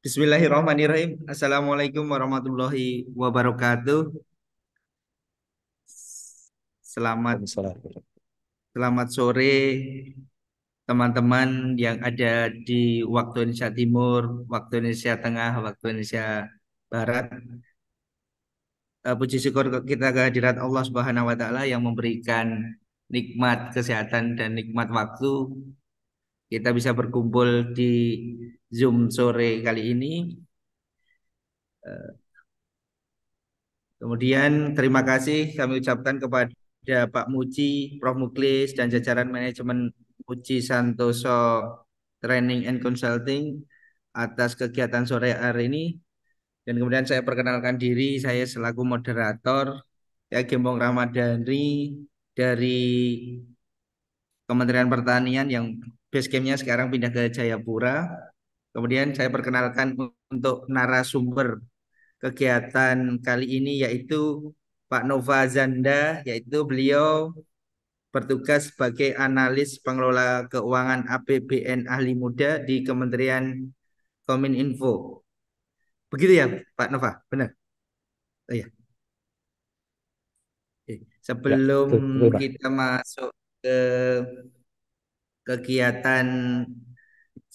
Bismillahirrahmanirrahim. Assalamualaikum warahmatullahi wabarakatuh. Selamat Misalnya, selamat sore teman-teman yang ada di waktu Indonesia Timur, waktu Indonesia Tengah, waktu Indonesia Barat. Puji syukur kita kehadirat Allah Subhanahu wa taala yang memberikan nikmat kesehatan dan nikmat waktu. Kita bisa berkumpul di Zoom sore kali ini. Kemudian terima kasih kami ucapkan kepada Pak Muji, Prof. Muklis, dan jajaran manajemen Muji Santoso Training and Consulting atas kegiatan sore hari ini. Dan kemudian saya perkenalkan diri, saya selaku moderator, ya Gembong Ramadhani dari Kementerian Pertanian yang base camp-nya sekarang pindah ke Jayapura. Kemudian saya perkenalkan untuk narasumber kegiatan kali ini yaitu Pak Nova Zanda, yaitu beliau bertugas sebagai analis pengelola keuangan APBN ahli muda di Kementerian Kominfo. Begitu ya, Pak Nova? Benar? Oh, iya. Oke. ya, Sebelum betul, Pak. kita masuk ke kegiatan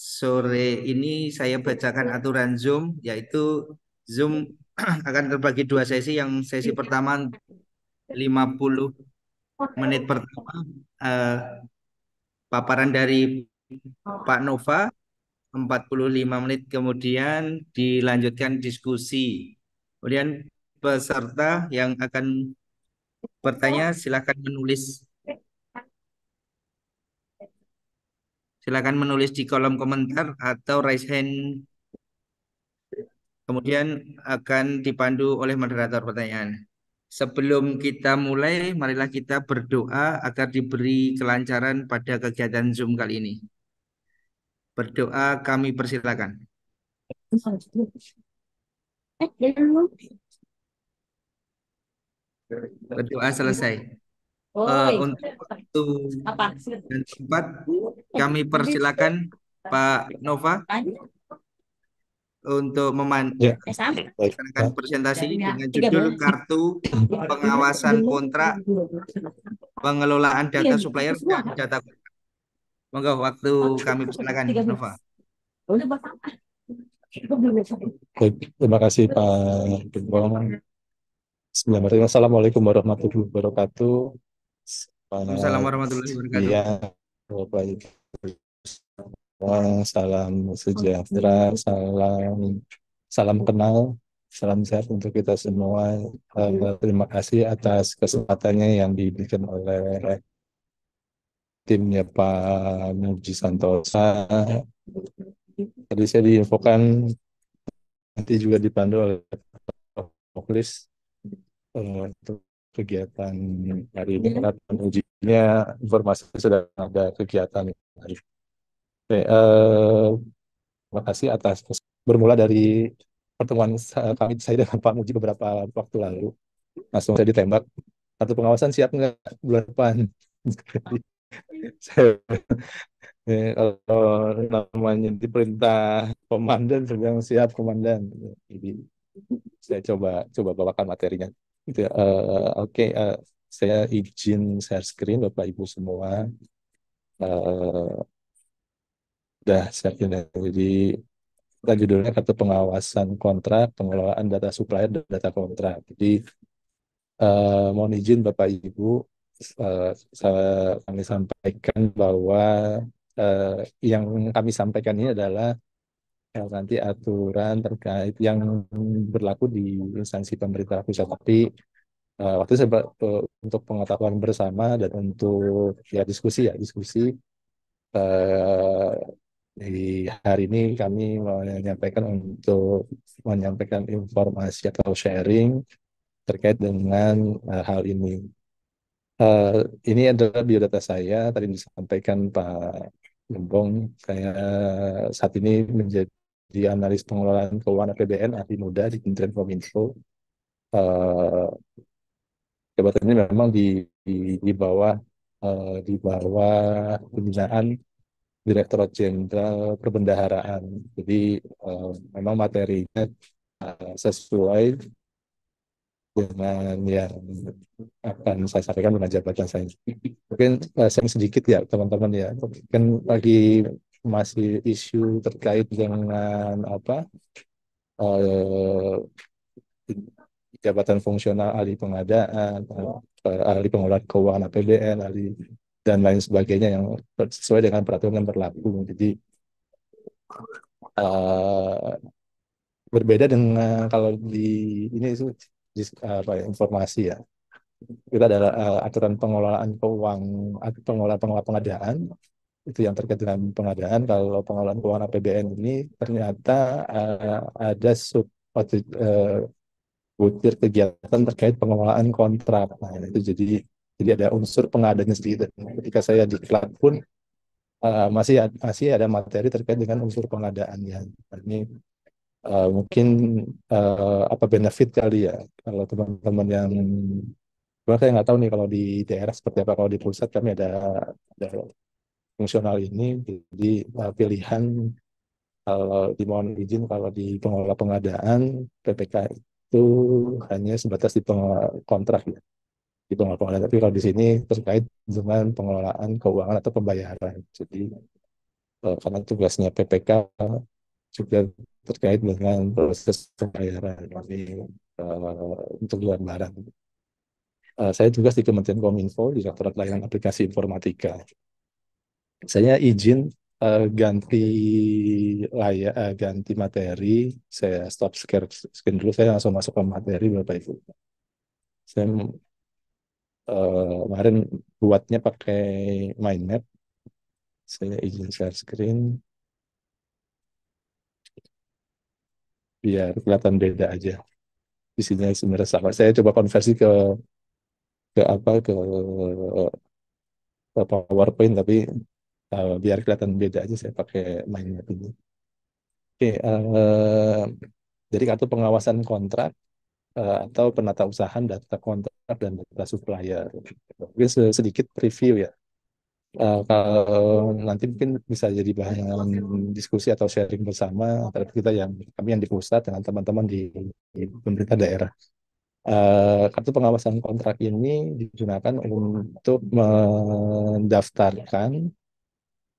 sore ini, saya bacakan aturan Zoom, yaitu Zoom akan terbagi dua sesi. Yang sesi pertama 50 menit pertama, eh, paparan dari Pak Nova, 45 menit kemudian dilanjutkan diskusi. Kemudian peserta yang akan bertanya silakan menulis di kolom komentar atau raise hand. Kemudian akan dipandu oleh moderator pertanyaan. Sebelum kita mulai, marilah kita berdoa agar diberi kelancaran pada kegiatan Zoom kali ini. Berdoa kami persilakan. Berdoa selesai. Untuk waktu dan tempat, kami persilakan Pak Nova untuk Ya, baik, melaksanakan Pak. presentasi dengan judul Kartu Pengawasan Kontrak Pengelolaan Data Supplier dan Data. Monggo waktu kami persilakan Nova. Baik, terima kasih Pak Gembong. Bismillahirrahmanirrahim. Assalamualaikum warahmatullahi wabarakatuh. Assalamualaikum Selamat warahmatullahi wabarakatuh. siang, Bapak Ibu. Salam sejahtera, salam kenal, salam sehat untuk kita semua. Terima kasih atas kesempatannya yang diberikan oleh timnya Pak Muji Santosa. Tadi saya diinfokan nanti juga dipandu oleh Pak Muklis untuk kegiatan hari ini karena ujinya informasi sudah ada kegiatan hari. Oke, terima kasih atas bermula dari pertemuan kami saya dengan Pak Muji beberapa waktu lalu. Langsung saya ditembak. Satu pengawasan siap nggak bulan depan? Saya kalau namanya diperintah komandan sedang siap komandan. Jadi saya coba coba bawakan materinya. Gitu ya. Oke, saya izin share screen Bapak Ibu semua. Eh, Udah siapin ya. Jadi kita judulnya kartu pengawasan kontrak, pengelolaan data supplier dan data kontrak. Jadi mohon izin Bapak Ibu, eh, kami sampaikan bahwa eh, yang kami sampaikan ini adalah nanti aturan terkait yang berlaku di instansi pemerintah pusat. Tapi waktu saya untuk pengetahuan bersama dan untuk ya diskusi eh, di hari ini kami menyampaikan informasi atau sharing terkait dengan hal ini. Eh, ini adalah biodata saya. Tadi disampaikan Pak Gembong, saya saat ini menjadi analis pengelolaan keuangan APBN ahli muda di Kementerian Kominfo. Eh, Jabatan ini memang di bawah pembinaan Direktorat Jenderal Perbendaharaan. Jadi eh, memang materinya sesuai dengan yang akan saya sampaikan dengan jabatan saya. Mungkin sharing sedikit ya teman-teman ya. Kan lagi masih isu terkait dengan apa eh, jabatan fungsional ahli pengadaan, ahli pengelolaan keuangan APBN, ahli dan lain sebagainya yang sesuai dengan peraturan yang berlaku. Jadi eh, berbeda dengan kalau di ini itu apa ya, informasi ya. Kita adalah aturan pengelolaan keuangan, pengelolaan pengadaan itu yang terkait dengan pengadaan. Kalau pengelolaan keuangan APBN ini ternyata ada butir kegiatan terkait pengelolaan kontrak. Nah, itu jadi ada unsur pengadanya sendiri. Dan ketika saya diklat pun masih ada materi terkait dengan unsur pengadaannya. Nah, ini mungkin apa benefit kali ya kalau teman-teman yang saya nggak tahu nih kalau di daerah seperti apa. Kalau di pusat kami ada fungsional ini, jadi pilihan kalau dimohon izin kalau di pengelola pengadaan PPK itu hanya sebatas di kontrak ya, di pengelola pengadaan. Tapi kalau di sini terkait dengan pengelolaan keuangan atau pembayaran. Jadi karena tugasnya PPK juga terkait dengan proses pembayaran ini untuk luar barang. Saya tugas di Kementerian Kominfo, Direktorat Layanan Aplikasi Informatika. Saya izin ganti ganti materi. Saya stop scan dulu. Saya langsung masuk ke materi Bapak Ibu. Saya kemarin buatnya pakai mind map. Saya izin share screen biar kelihatan beda aja. Di sini sebenarnya sama. Saya coba konversi ke apa ke PowerPoint tapi biar kelihatan beda aja saya pakai mind map ini. Oke, jadi kartu pengawasan kontrak atau penatausahaan data kontrak dan data supplier. Mungkin sedikit preview ya. Kalau nanti mungkin bisa jadi bahan diskusi atau sharing bersama antara kita yang kami yang di pusat dengan teman-teman di pemerintah daerah. Kartu pengawasan kontrak ini digunakan untuk mendaftarkan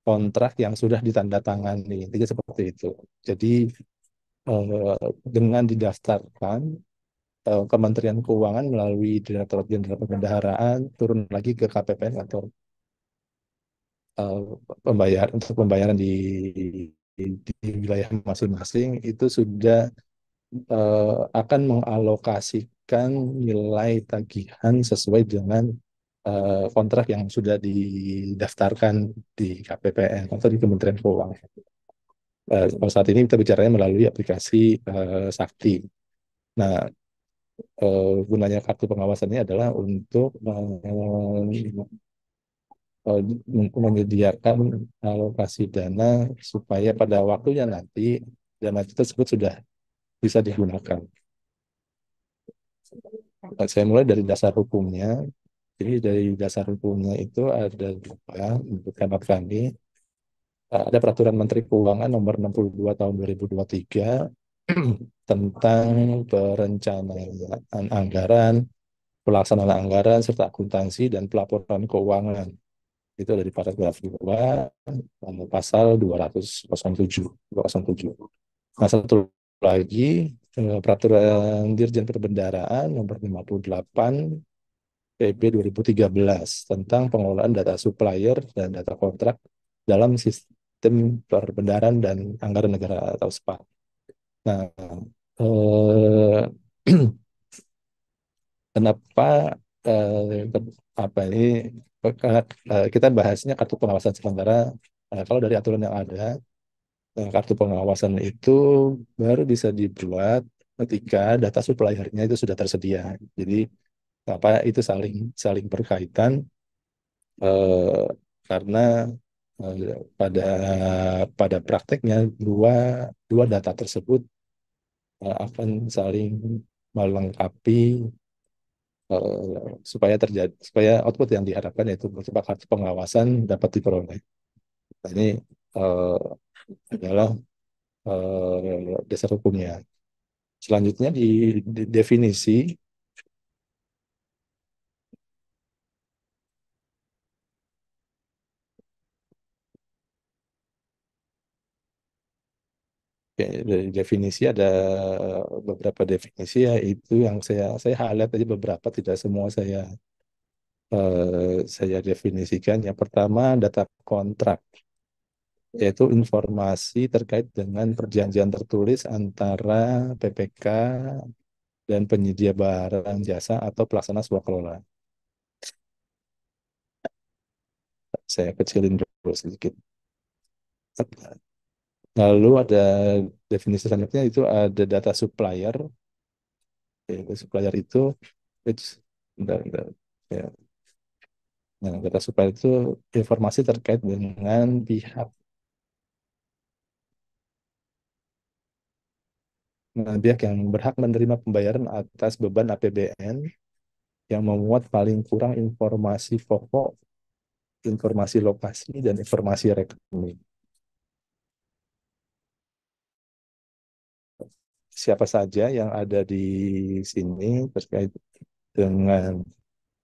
kontrak yang sudah ditandatangani. Intinya seperti itu. Jadi dengan didaftarkan Kementerian Keuangan melalui Direktorat Jenderal Perbendaharaan turun lagi ke KPPN atau eh, untuk pembayaran di wilayah masing-masing itu sudah akan mengalokasikan nilai tagihan sesuai dengan kontrak yang sudah didaftarkan di KPPN atau di Kementerian Keuangan. Kalau saat ini kita bicaranya melalui aplikasi Sakti. Nah, gunanya kartu pengawasan ini adalah untuk menyediakan alokasi dana supaya pada waktunya nanti dana tersebut sudah bisa digunakan. Saya mulai dari dasar hukumnya. Jadi dari dasar hukumnya itu ada dua menurut hemat kami. Ada Peraturan Menteri Keuangan Nomor 62 Tahun 2023 tentang perencanaan anggaran, pelaksanaan anggaran, serta akuntansi dan pelaporan keuangan. Itu dari paragraf 2, pasal 207. 207. Nah, satu lagi Peraturan Dirjen Perbendaharaan Nomor 58 PP 2013 tentang pengelolaan data supplier dan data kontrak dalam sistem perbendaharaan dan anggaran negara atau SPA. Nah, eh, kenapa apa ini karena kita bahasnya kartu pengawasan sementara kalau dari aturan yang ada kartu pengawasan itu baru bisa dibuat ketika data suppliernya itu sudah tersedia. Jadi apa itu saling saling berkaitan eh, karena pada pada prakteknya dua dua data tersebut akan saling melengkapi supaya output yang diharapkan yaitu berupa kartu pengawasan dapat diperoleh. Nah, ini eh, adalah dasar hukumnya. Selanjutnya di definisi, ya, dari definisi ada beberapa definisi ya itu yang saya highlight aja beberapa, tidak semua saya definisikan. Yang pertama data kontrak, yaitu informasi terkait dengan perjanjian tertulis antara PPK dan penyedia barang jasa atau pelaksana swakelola. Saya kecilin dulu sedikit. Lalu ada definisi selanjutnya itu ada data supplier. Yaitu supplier itu bentar, bentar. Ya. Nah, data supplier itu informasi terkait dengan pihak yang berhak menerima pembayaran atas beban APBN yang memuat paling kurang informasi pokok, informasi lokasi, dan informasi rekening. Siapa saja yang ada di sini terkait dengan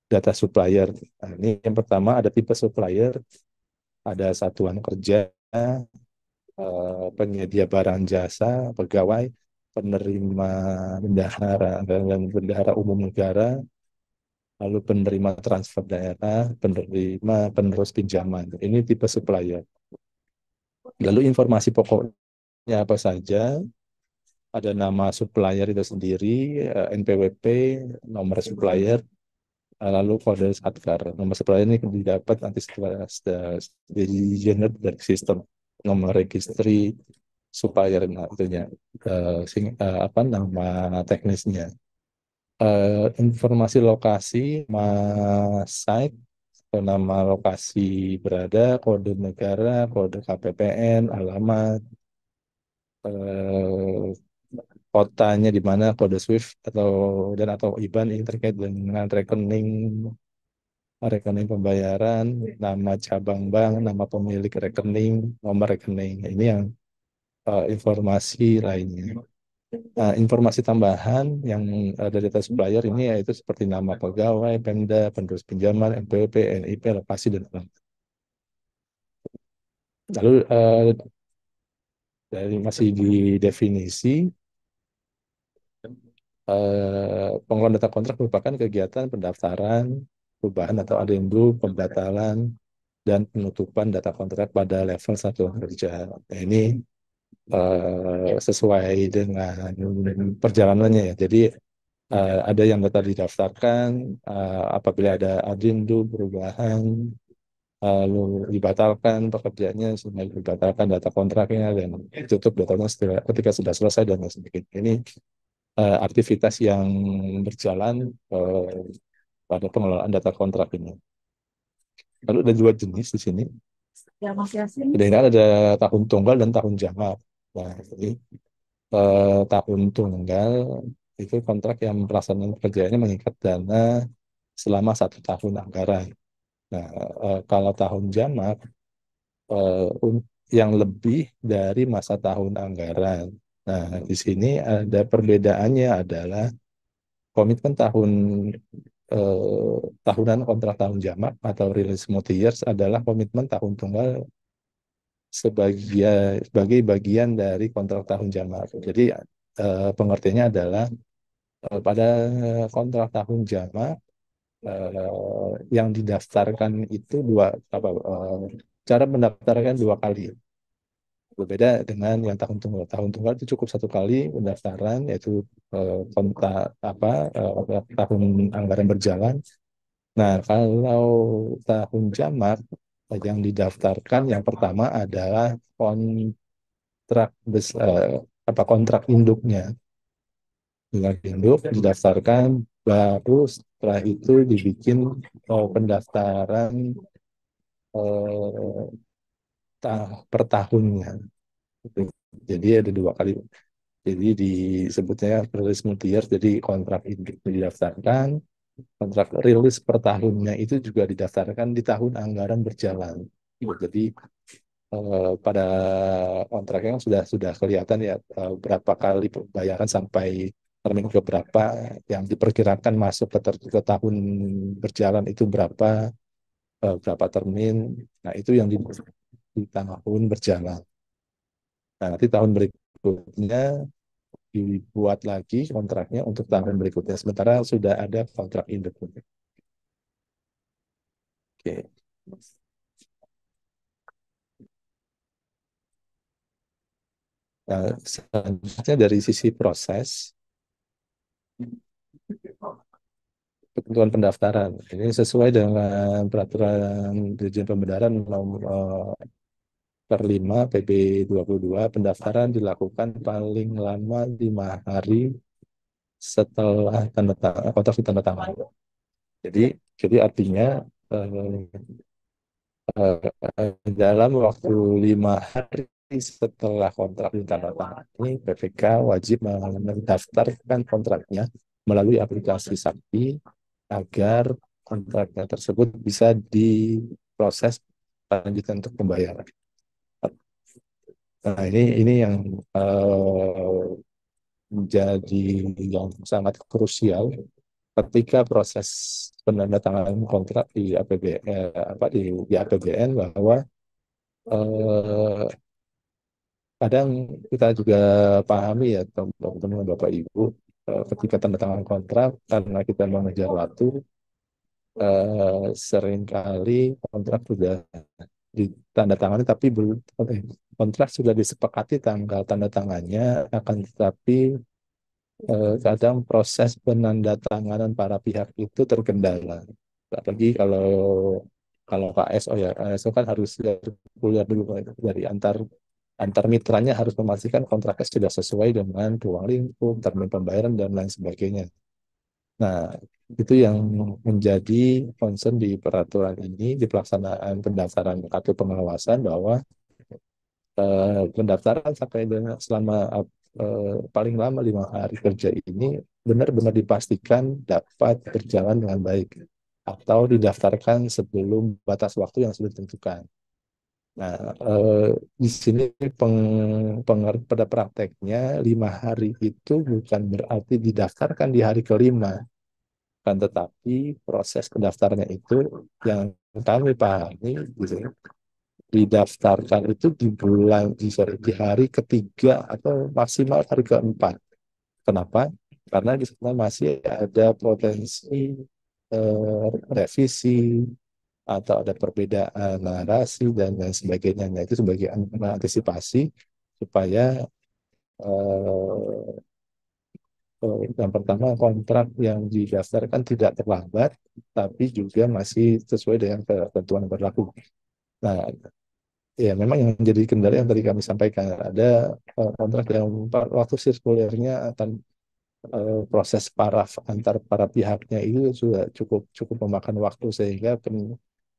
data supplier. Nah, ini yang pertama ada tipe supplier, ada satuan kerja, penyedia barang jasa, pegawai, penerima bendahara dan bendahara umum negara, lalu penerima transfer daerah, penerima penerus pinjaman. Ini tipe supplier. Lalu informasi pokoknya apa saja? Ada nama supplier itu sendiri, NPWP, nomor supplier, lalu kode Satkar. Nomor supplier ini didapat nanti setelah di-generate dari sistem nomor registry supplier, nah itunya apa nama teknisnya. Informasi lokasi, nama site, atau nama lokasi berada, kode negara, kode KPPN, alamat, eh, kotanya di mana, kode SWIFT atau IBAN ini terkait dengan rekening rekening pembayaran, nama cabang bank, nama pemilik rekening, nomor rekening. Ini yang informasi lainnya. Nah, informasi tambahan yang ada di data supplier ini yaitu seperti nama pegawai, Pemda, penerus pinjaman, NPWP, NIP, lokasi, dan alamat. Lalu dari masih di definisi, pengelolaan data kontrak merupakan kegiatan pendaftaran, perubahan atau adendum, pembatalan, dan penutupan data kontrak pada level satuan kerja. Nah, ini sesuai dengan perjalanannya ya. Jadi ada yang data didaftarkan, apabila ada adendum, perubahan, lalu dibatalkan pekerjaannya, sehingga dibatalkan data kontraknya, dan ditutup datanya ketika sudah selesai dan lain sebagainya. Ini aktivitas yang berjalan pada pengelolaan data kontrak ini. Lalu ada dua jenis di sini. Ya, Mas Yasin. Ada tahun tunggal dan tahun jamak. Nah, jadi tahun tunggal itu kontrak yang pelaksanaan pekerjaannya mengikat dana selama 1 tahun anggaran. Nah, kalau tahun jamak yang lebih dari masa tahun anggaran. Nah, di sini ada perbedaannya adalah komitmen tahunan kontrak tahun jamak atau release multi-years adalah komitmen tahun tunggal sebagai bagian dari kontrak tahun jamak. Jadi pengertiannya adalah pada kontrak tahun jamak yang didaftarkan itu cara mendaftarkan 2 kali. Berbeda dengan yang tahun tunggal. Tahun tunggal itu cukup 1 kali pendaftaran, yaitu kontak tahun anggaran berjalan. Nah, kalau tahun jamak yang didaftarkan yang pertama adalah kontrak induknya. Dengan induk didaftarkan, baru setelah itu dibikin pendaftaran eh, per tahunnya. Jadi ada 2 kali. Jadi disebutnya rilis multi-year. Jadi kontrak induk didaftarkan, kontrak rilis per tahunnya itu juga didaftarkan di tahun anggaran berjalan. Jadi pada kontraknya kan sudah kelihatan ya, berapa kali pembayaran sampai termin ke berapa yang diperkirakan masuk ke tahun berjalan itu berapa termin. Nah, itu yang di tahun berjalan. Nah, nanti tahun berikutnya dibuat lagi kontraknya untuk tahun berikutnya. Sementara sudah ada kontrak induk. Oke. Nah, selanjutnya dari sisi proses, ketentuan pendaftaran. Ini sesuai dengan peraturan Dirjen Pembedaran nomor per 5 PB 22, pendaftaran dilakukan paling lama 5 hari setelah kontrak ditandatangani. Jadi jadi artinya eh, dalam waktu 5 hari setelah kontrak ditandatangani, PPK wajib mendaftarkan kontraknya melalui aplikasi Sakti agar kontraknya tersebut bisa diproses lanjutan untuk pembayaran. Nah, ini yang menjadi yang sangat krusial ketika proses penandatanganan kontrak di APB, di APBN, bahwa eh, kadang kita juga pahami ya teman-teman Bapak Ibu, ketika tanda tangan kontrak karena kita mengejar waktu, seringkali kontrak sudah ditandatangani tapi belum, kontrak sudah disepakati tanggal tanda tangannya, akan tetapi kadang proses penandatanganan para pihak itu terkendala. Apalagi kalau kalau KSO ya, KSO kan harus kuliah dulu dari antar mitranya, harus memastikan kontraknya sudah sesuai dengan ruang lingkup, termin pembayaran dan lain sebagainya. Nah, itu yang menjadi concern di peraturan ini, di pelaksanaan pendaftaran kartu pengawasan, bahwa pendaftaran sampai dengan selama paling lama 5 hari kerja ini benar-benar dipastikan dapat berjalan dengan baik atau didaftarkan sebelum batas waktu yang sudah ditentukan. Nah, di sini pada prakteknya 5 hari itu bukan berarti didaftarkan di hari kelima, kan, tetapi proses pendaftarannya itu yang kami pahami gitu ya, didaftarkan itu di hari ketiga atau maksimal hari keempat. Kenapa? Karena di sana masih ada potensi revisi atau ada perbedaan narasi dan lain sebagainya. Nah, itu sebagai antisipasi supaya eh, yang pertama, kontrak yang didaftarkan tidak terlambat, tapi juga masih sesuai dengan ketentuan yang berlaku. Nah, ya, memang yang jadi kendala yang tadi kami sampaikan, ada kontrak yang waktu sirkulernya akan proses paraf antar para pihaknya itu sudah cukup cukup memakan waktu, sehingga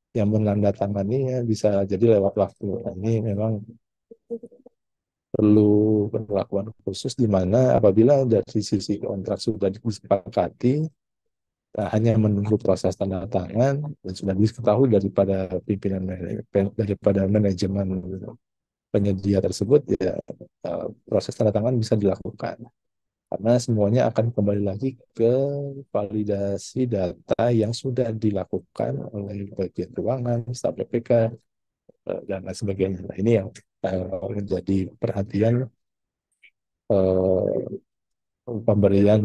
yang menandatangani bisa jadi lewat waktu. Nah, ini memang perlu perlakuan khusus, di mana apabila dari sisi kontrak sudah disepakati, hanya menunggu proses tanda tangan dan sudah diketahui daripada manajemen penyedia tersebut, ya proses tanda tangan bisa dilakukan, karena semuanya akan kembali lagi ke validasi data yang sudah dilakukan oleh bagian keuangan, staf BPK, dan lain sebagainya. Nah, ini yang menjadi perhatian, eh, pemberian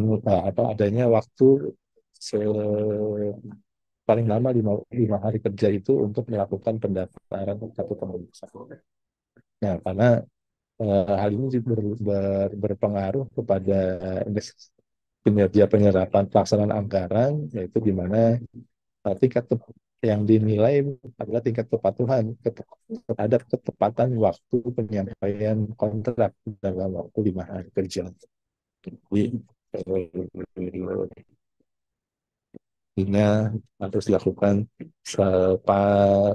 adanya waktu se paling lama 5 hari kerja itu untuk melakukan pendaftaran kartu pengurusan. Nah, karena hal ini juga berpengaruh kepada kinerja penyerapan pelaksanaan anggaran, yaitu di mana tingkat yang dinilai adalah tingkat kepatuhan terhadap ketepatan waktu penyampaian kontrak dalam waktu 5 hari kerja. Jadi ini harus dilakukan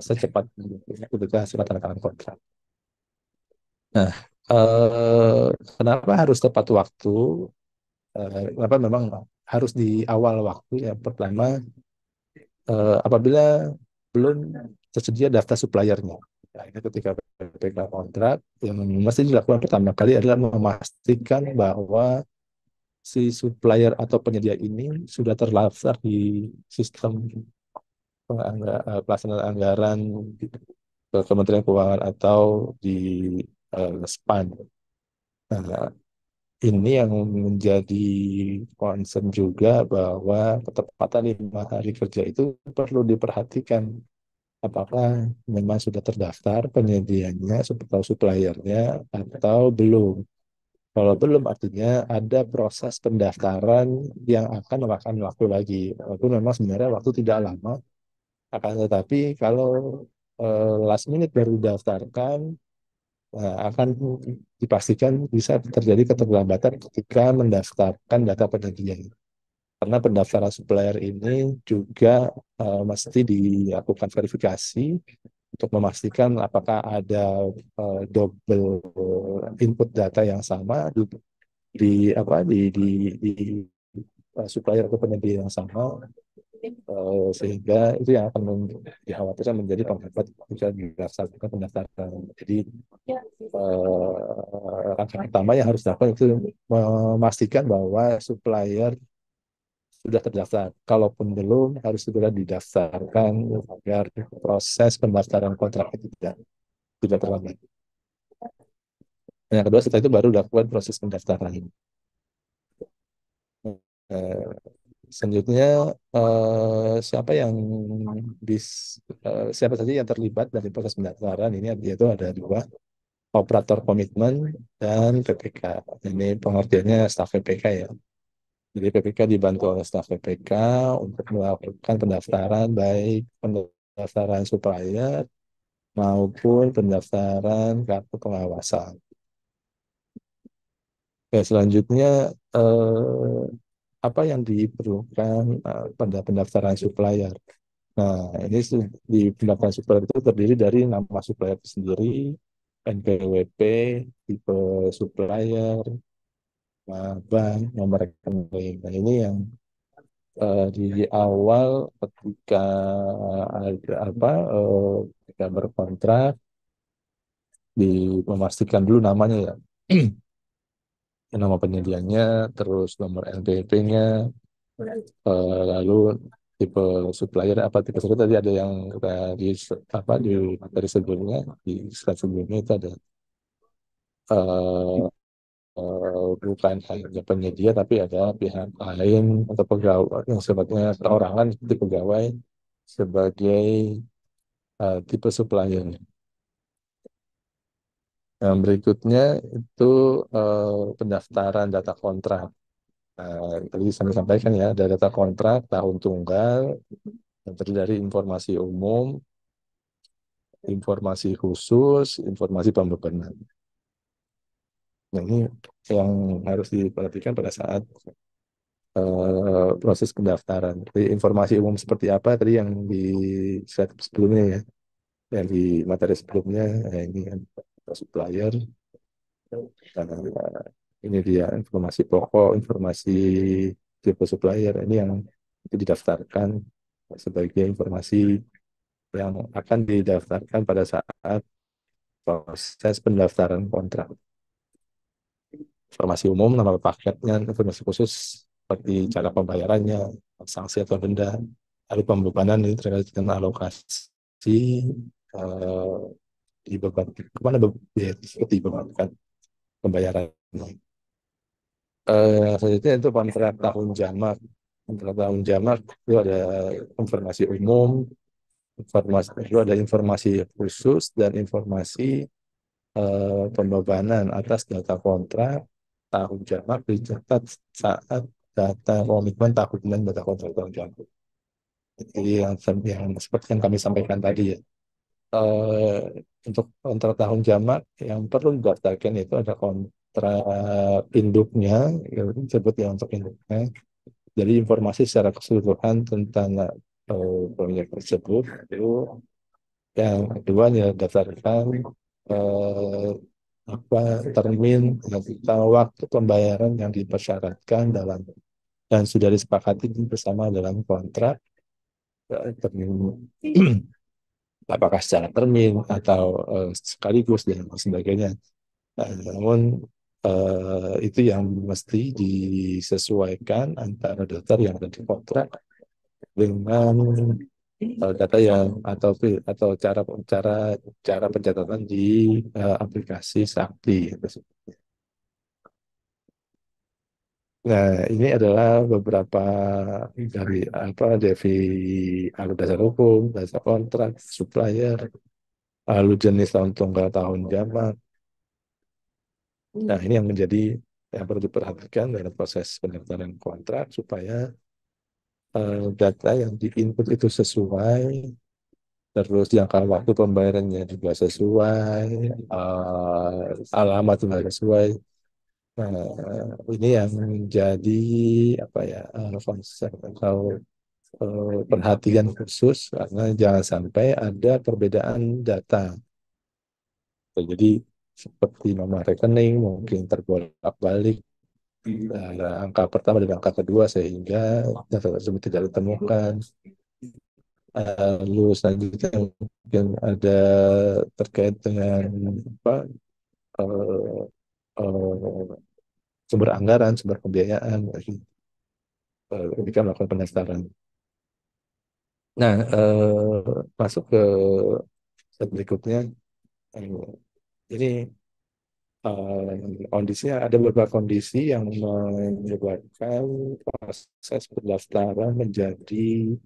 secepat ketika surat tanda tangan kontrak. Nah, kenapa harus tepat waktu? Kenapa memang harus di awal waktu? Ya, pertama, apabila belum tersedia daftar suppliernya. Nah, ini ketika PPK kontrak, yang mesti dilakukan pertama kali adalah memastikan bahwa si supplier atau penyedia ini sudah terdaftar di sistem pelaksanaan anggaran ke Kementerian Keuangan atau di SPAN. Nah, ini yang menjadi concern juga bahwa ketepatan 5 hari kerja itu perlu diperhatikan. Apakah memang sudah terdaftar penyediaannya atau suppliernya atau belum. Kalau belum artinya ada proses pendaftaran yang akan memakan waktu lagi. Walaupun memang sebenarnya waktu tidak lama, akan tetapi kalau last minute baru daftarkan, akan dipastikan bisa terjadi keterlambatan ketika mendaftarkan data penyedia. Karena pendaftaran supplier ini juga mesti dilakukan verifikasi untuk memastikan apakah ada double input data yang sama di supplier atau penyedia yang sama, sehingga itu yang akan dikhawatirkan menjadi penghambat bisa dilaksanakan pendaftaran. Jadi langkah pertama yang harus dilakukan itu memastikan bahwa supplier sudah terdaftar. Kalaupun belum, harus segera didaftarkan agar proses pendaftaran kontrak itu tidak terlambat. Yang kedua, setelah itu baru dilakukan proses pendaftaran. Eh, Selanjutnya, siapa yang siapa saja yang terlibat dari proses pendaftaran ini, yaitu ada dua, operator komitmen dan PPK. Ini pengertiannya staf PPK ya. Jadi PPK dibantu oleh staf PPK untuk melakukan pendaftaran, baik pendaftaran supplier maupun pendaftaran kartu pengawasan. Oke, selanjutnya, eh, apa yang diperlukan pada pendaftaran supplier? Nah, ini di pendaftaran supplier itu terdiri dari nama supplier itu sendiri, NPWP, tipe supplier, bank, nomor rekening. Nah, ini yang di awal ketika ada ketika berkontrak, memastikan dulu namanya ya. Nama penyediaannya, terus nomor NPWP-nya, lalu tipe supplier apa tipe supplier tadi ada yang di di materi sebelumnya, di slide sebelumnya itu ada eh, bukan hanya penyedia tapi ada pihak lain atau pegawai yang sifatnya perorangan seperti pegawai sebagai tipe supplier. Yang berikutnya itu pendaftaran data kontrak. Tadi saya sampaikan ya, ada data kontrak tahun tunggal yang terdiri dari informasi umum, informasi khusus, informasi pembebanan. Nah, ini yang harus diperhatikan pada saat proses pendaftaran. Jadi, informasi umum seperti apa tadi yang di slide sebelumnya ya, yang di materi sebelumnya, ini kan supplier, dan ini dia informasi pokok, informasi tipe supplier, ini yang itu didaftarkan sebagai informasi yang akan didaftarkan pada saat proses pendaftaran kontrak. Informasi umum, nama paketnya, informasi khusus seperti cara pembayarannya, sanksi atau denda, lalu pembebanan ini terkait dengan alokasi eh, dibeban kemana biaya tersebut dibebankan pembayaran. Selanjutnya itu kontrak tahun jamak. Kontrak tahun jamak itu ada informasi umum, informasi itu ada informasi khusus dan informasi pembebanan atas data kontrak tahun jamak dicatat saat data komitmen tahunan data kontrak tahun jamak. Jadi yang seperti yang kami sampaikan tadi ya. Eh, untuk kontrak tahun jamak yang perlu didaftarkan itu ada kontrak induknya, yang disebut ya untuk induknya. Jadi informasi secara keseluruhan tentang proyek tersebut itu. Yang kedua ya daftarkan eh, apa termin atau waktu pembayaran yang dipersyaratkan dalam dan sudah disepakati bersama dalam kontrak termin apakah secara termin atau sekaligus dan sebagainya. Namun itu yang mesti disesuaikan antara daftar yang ada di kontrak dengan data yang atau cara cara cara pencatatan di aplikasi Sakti. Nah, ini adalah beberapa dari Devi alur dasar hukum, dasar kontrak, supplier, lalu jenis tahun tunggal, tahun jamak. Nah, ini yang menjadi yang perlu diperhatikan dalam proses pendaftaran kontrak supaya data yang diinput itu sesuai, terus jangka waktu pembayarannya juga sesuai, alamat juga sesuai. Nah, ini yang menjadi apa ya konsep atau perhatian khusus karena jangan sampai ada perbedaan data. Jadi seperti nomor rekening mungkin terbolak-balik angka pertama dan angka kedua sehingga data tersebut tidak ditemukan. Lalu selanjutnya mungkin ada terkait dengan apa eh, eh, sumber anggaran, sumber pembiayaan, ketika melakukan pendaftaran. Nah, masuk ke step berikutnya, eh, ini kondisinya ada beberapa kondisi yang menyebabkan proses pendaftaran menjadi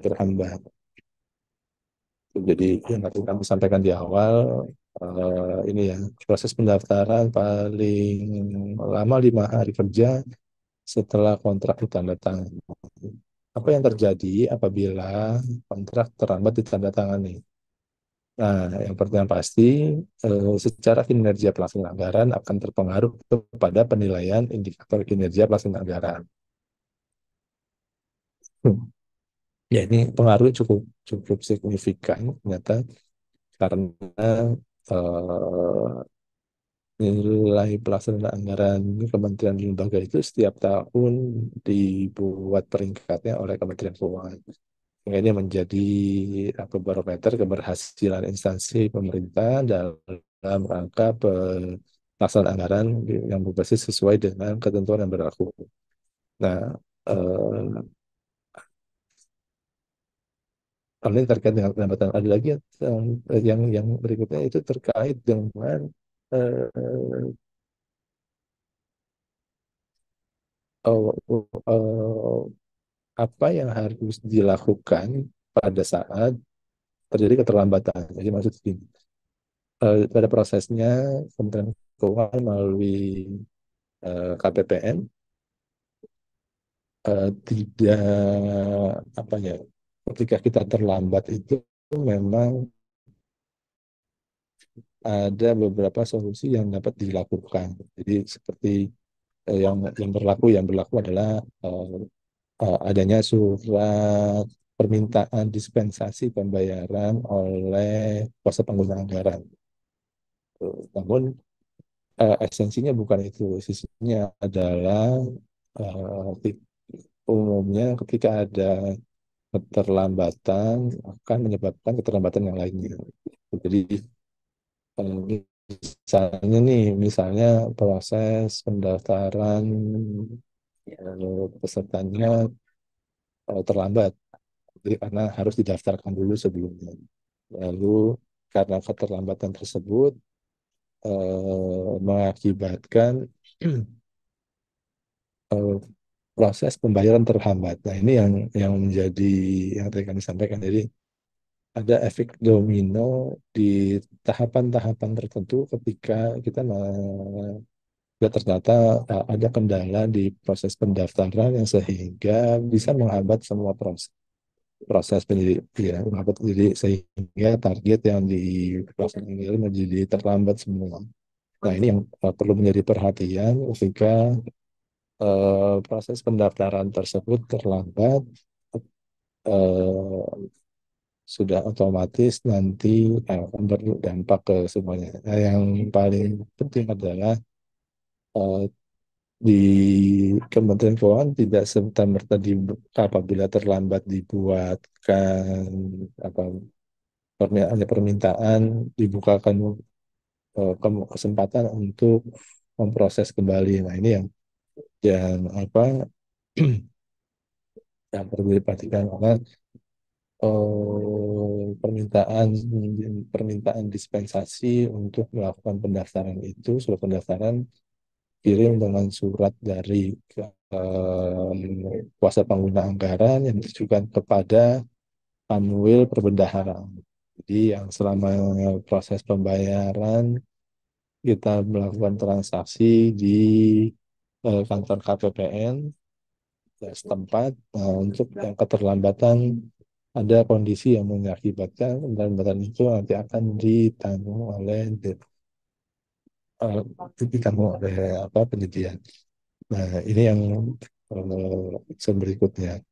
terhambat. Jadi yang tadi kami sampaikan di awal, ini ya proses pendaftaran paling lama 5 hari kerja setelah kontrak ditandatangani. Apa yang terjadi apabila kontrak terlambat ditandatangani? Nah, yang pertama pasti secara kinerja pelaksanaan anggaran akan terpengaruh kepada penilaian indikator kinerja pelaksanaan anggaran. Ya, ini pengaruh cukup cukup signifikan ternyata karena eh, nilai pelaksanaan anggaran Kementerian Lembaga itu setiap tahun dibuat peringkatnya oleh Kementerian Keuangan. Ini menjadi barometer keberhasilan instansi pemerintah dalam rangka pelaksanaan anggaran yang berbasis sesuai dengan ketentuan yang berlaku. Nah, eh, kalau ini terkait dengan pendapatan, ada lagi yang berikutnya itu terkait dengan eh, eh, eh, apa yang harus dilakukan pada saat terjadi keterlambatan. Jadi maksud gini, pada prosesnya Kementerian Keuangan melalui KPPN tidak apa ya, ketika kita terlambat itu memang ada beberapa solusi yang dapat dilakukan. Jadi seperti yang berlaku adalah eh, adanya surat permintaan dispensasi pembayaran oleh kuasa pengguna anggaran. Namun esensinya bukan itu. Esensinya adalah umumnya ketika ada keterlambatan akan menyebabkan keterlambatan yang lainnya. Jadi misalnya proses pendaftaran pesertanya terlambat, jadi karena harus didaftarkan dulu sebelumnya. Lalu karena keterlambatan tersebut mengakibatkan eh, proses pembayaran terhambat. Nah, ini yang menjadi yang tadi kami sampaikan. Jadi ada efek domino di tahapan-tahapan tertentu ketika kita ternyata ada kendala di proses pendaftaran yang sehingga bisa menghambat semua proses proses pendidik ya menghambat jadi sehingga target yang di proses ini menjadi terlambat semua. Nah, ini yang perlu menjadi perhatian ketika proses pendaftaran tersebut terlambat, eh, sudah otomatis nanti akan berdampak ke semuanya. Nah, yang paling penting adalah eh, di Kementerian Keuangan tidak serta-merta apabila terlambat dibuatkan apa Ada permintaan dibukakan kesempatan untuk memproses kembali. Nah, ini yang apa yang perlu diperhatikan karena permintaan permintaan dispensasi untuk melakukan pendaftaran itu surat pendaftaran kirim dengan surat dari kuasa pengguna anggaran yang ditujukan kepada Kanwil Perbendaharaan. Jadi yang selama proses pembayaran kita melakukan transaksi di kantor KPPN ya, setempat. Nah, untuk yang keterlambatan ada kondisi yang mengakibatkan keterlambatan itu nanti akan ditanggung oleh ditanggung oleh apa penyedia. Nah, ini yang berikutnya.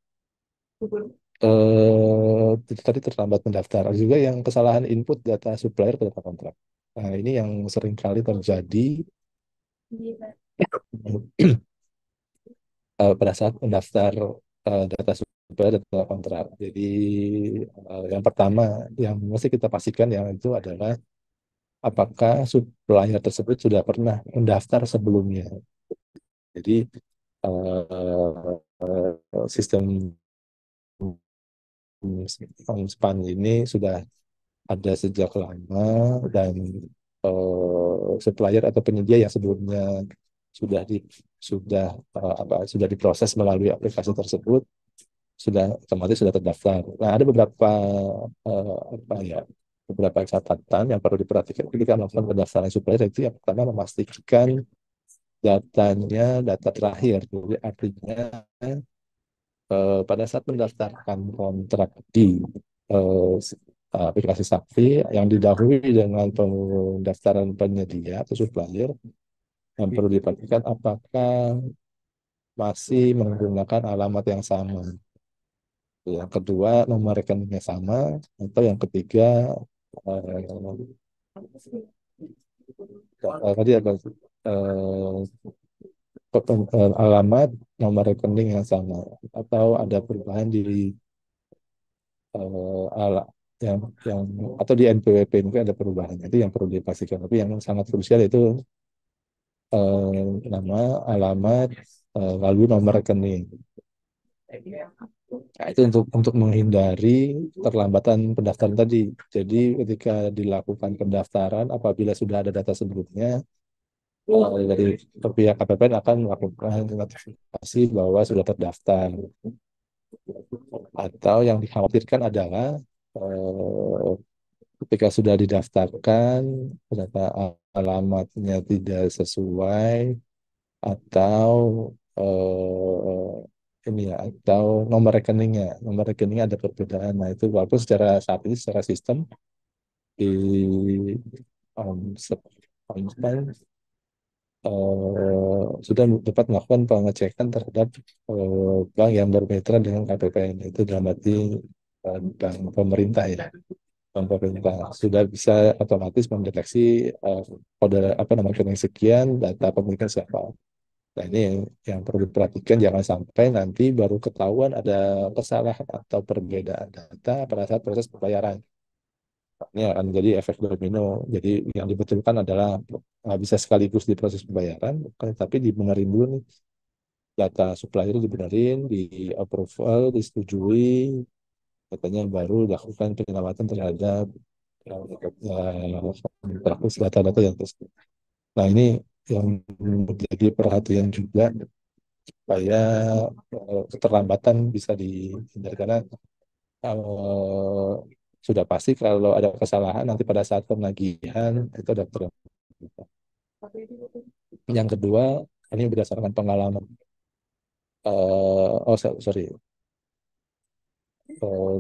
Tadi terlambat mendaftar. Ada juga yang kesalahan input data supplier ke data kontrak. Nah, ini yang sering kali terjadi pada saat mendaftar data supplier dan data kontrak. Jadi yang pertama yang mesti kita pastikan yang itu adalah apakah supplier tersebut sudah pernah mendaftar sebelumnya. Jadi sistem span ini sudah ada sejak lama dan supplier atau penyedia yang sebelumnya sudah di sudah sudah diproses melalui aplikasi tersebut sudah otomatis sudah terdaftar. Nah, ada beberapa beberapa catatan yang perlu diperhatikan ketika melakukan pendaftaran supplier itu yang pertama memastikan datanya data terakhir. Jadi artinya pada saat mendaftarkan kontrak di eh, aplikasi Sakti yang didahului dengan pendaftaran penyedia atau supplier yang perlu diperhatikan apakah masih menggunakan alamat yang sama. Yang kedua nomor rekeningnya sama atau yang ketiga tadi ada alamat nomor rekening yang sama atau ada perubahan di ala yang atau di NPWP mungkin ada perubahan itu yang perlu dipastikan tapi yang sangat krusial itu nama alamat lalu nomor rekening. Nah, itu untuk menghindari terlambatan pendaftaran tadi. Jadi ketika dilakukan pendaftaran apabila sudah ada data sebelumnya dari pihak KPPN akan melakukan notifikasi bahwa sudah terdaftar. Atau yang dikhawatirkan adalah eh, ketika sudah didaftarkan ternyata alamatnya tidak sesuai atau ini ya atau nomor rekeningnya ada perbedaan. Nah itu walaupun secara saat ini secara sistem di um, se- sudah dapat melakukan pengecekan terhadap bank yang bermitra dengan KPPN itu dalam arti bank pemerintah ya bank pemerintah sudah bisa otomatis mendeteksi kode apa nama rekening sekian data pemilikan siapa. Nah ini yang perlu diperhatikan jangan sampai nanti baru ketahuan ada kesalahan atau perbedaan data pada saat proses pembayaran. Ini akan jadi efek domino. Jadi yang dibetulkan adalah nggak bisa sekaligus di proses pembayaran, tapi dibenerin dulu nih. Data supplier dibenerin, di approval, disetujui, katanya baru dilakukan penyelamatan terhadap terhapus data-data yang tersebut. Nah ini yang menjadi perhatian juga supaya keterlambatan bisa dihindari karena eh, sudah pasti kalau ada kesalahan nanti pada saat penagihan itu ada terlambat. Yang kedua, ini berdasarkan pengalaman. Sorry,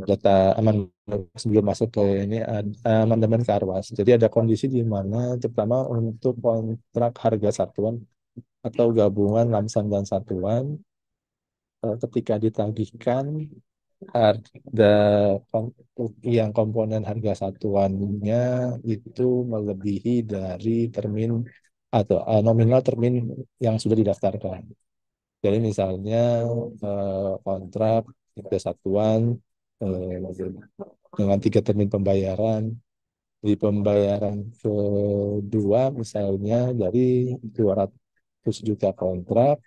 data aman sebelum masuk ke ini ada amandemen Karwas. Jadi ada kondisi di mana terutama untuk kontrak harga satuan atau gabungan lamsam dan satuan ketika ditagihkan harga yang komponen harga satuannya itu melebihi dari termin atau nominal termin yang sudah didaftarkan. Jadi misalnya kontrak harga satuan dengan tiga termin pembayaran. Di pembayaran kedua misalnya dari 200 juta kontrak,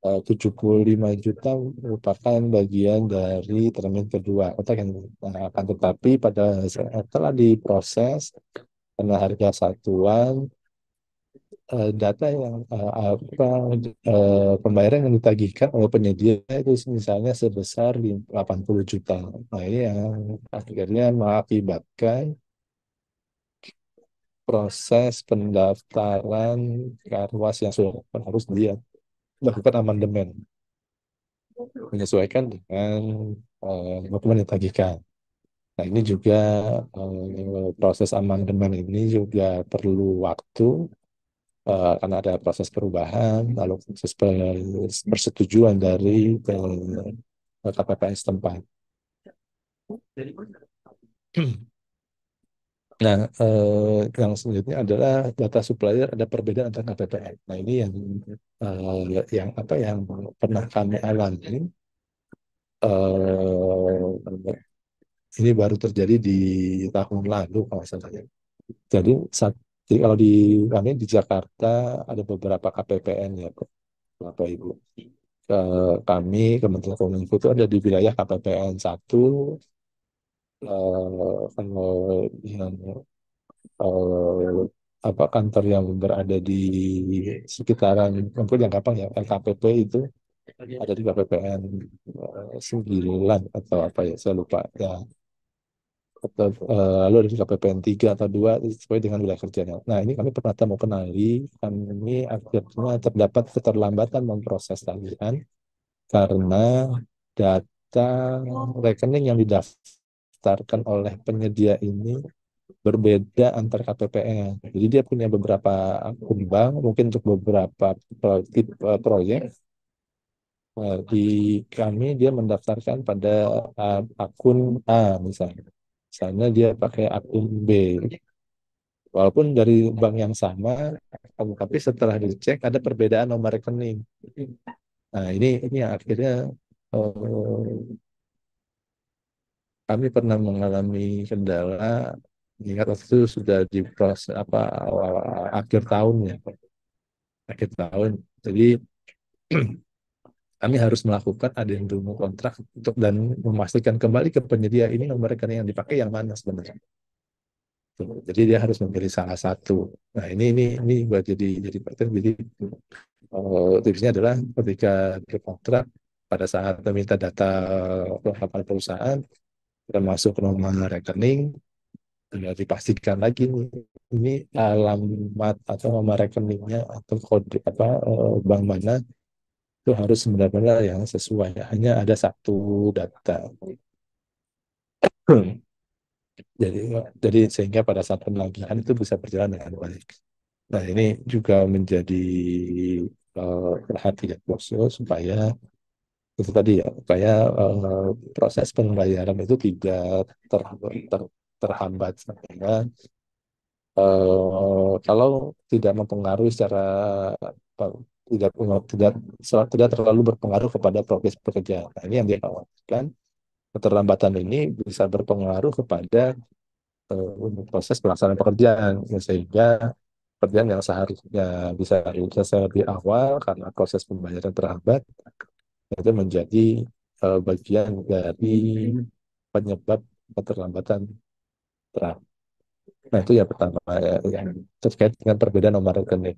75 juta merupakan bagian dari termin kedua kontrak yang akan, tetapi pada setelah diproses karena harga satuan, data yang pembayaran yang ditagihkan oleh penyedia itu misalnya sebesar 80 juta. Nah, ini yang akhirnya mengakibatkan proses pendaftaran karwas yang sudah harus dia lakukan amandemen menyesuaikan dengan dokumen yang ditagihkan. Nah, ini juga proses amandemen ini juga perlu waktu, karena ada proses perubahan, lalu proses persetujuan dari KPPS tempat. Nah, yang selanjutnya adalah data supplier, ada perbedaan antara KPPN. Nah, ini yang apa yang pernah kami alami. Ini baru terjadi di tahun lalu kalau saya salah. Jadi, jadi kalau di kami di Jakarta ada beberapa KPPN ya, Bapak Ibu. Kami Kementerian Kominfo itu ada di wilayah KPPN 1, kalau yang eh, apa kantor yang berada di sekitaran mungkin yang gampang ya LKPP itu ada di KPPN 9 atau apa ya saya lupa ya, atau lalu ada di KPPN 3 atau 2 sesuai dengan wilayah kerjanya. Nah, ini kami pernah mau kenali, kami akhirnya terdapat keterlambatan memproses tagihan karena data rekening yang didaftarkan oleh penyedia ini berbeda antar KPPN. Jadi dia punya beberapa akun bank, mungkin untuk beberapa tipe proyek. Di kami dia mendaftarkan pada akun A misalnya. Misalnya dia pakai akun B. Walaupun dari bank yang sama, tapi setelah dicek ada perbedaan nomor rekening. Nah, ini yang akhirnya eh, kami pernah mengalami kendala, ingat waktu itu sudah di proses apa akhir tahun ya, akhir tahun. Jadi kami harus melakukan addendum kontrak untuk dan memastikan kembali ke penyedia ini nomor rekening yang dipakai yang mana sebenarnya. Tuh, jadi dia harus memilih salah satu. Nah, ini buat jadi penting. Jadi tipsnya adalah ketika berkontrak pada saat meminta data kelengkapan perusahaan termasuk nomor rekening, tinggal dipastikan lagi nih ini alamat atau nomor rekeningnya atau kode apa bank mana itu harus benar-benar yang sesuai. Hanya ada satu data. Jadi jadi sehingga pada saat penagihan itu bisa berjalan dengan baik. Nah, ini juga menjadi perhatian khusus supaya itu tadi ya, supaya proses pembayaran itu tidak ter, ter, terhambat sehingga kalau tidak mempengaruhi secara apa, tidak tidak tidak terlalu berpengaruh kepada progres pekerjaan. Nah, ini yang dia khawatirkan, keterlambatan ini bisa berpengaruh kepada proses pelaksanaan pekerjaan, sehingga pekerjaan yang seharusnya bisa selesai lebih awal karena proses pembayaran terhambat itu menjadi bagian dari penyebab keterlambatan terang. Nah, itu yang pertama ya, yang terkait dengan perbedaan nomor rekening.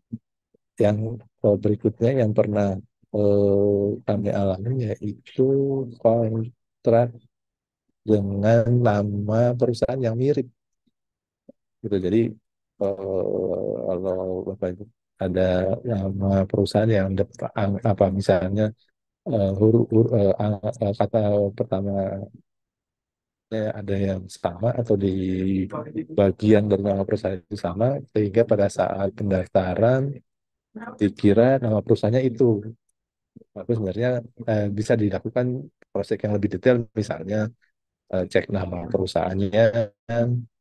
Yang berikutnya yang pernah kami alami yaitu kontrak dengan nama perusahaan yang mirip gitu. Jadi kalau Bapak Ibu ada nama perusahaan yang depan apa misalnya kata pertama ada yang sama atau di bagian dari nama perusahaan itu sama sehingga pada saat pendaftaran dikira nama perusahaannya itu. Tapi sebenarnya bisa dilakukan proses yang lebih detail, misalnya cek nama perusahaannya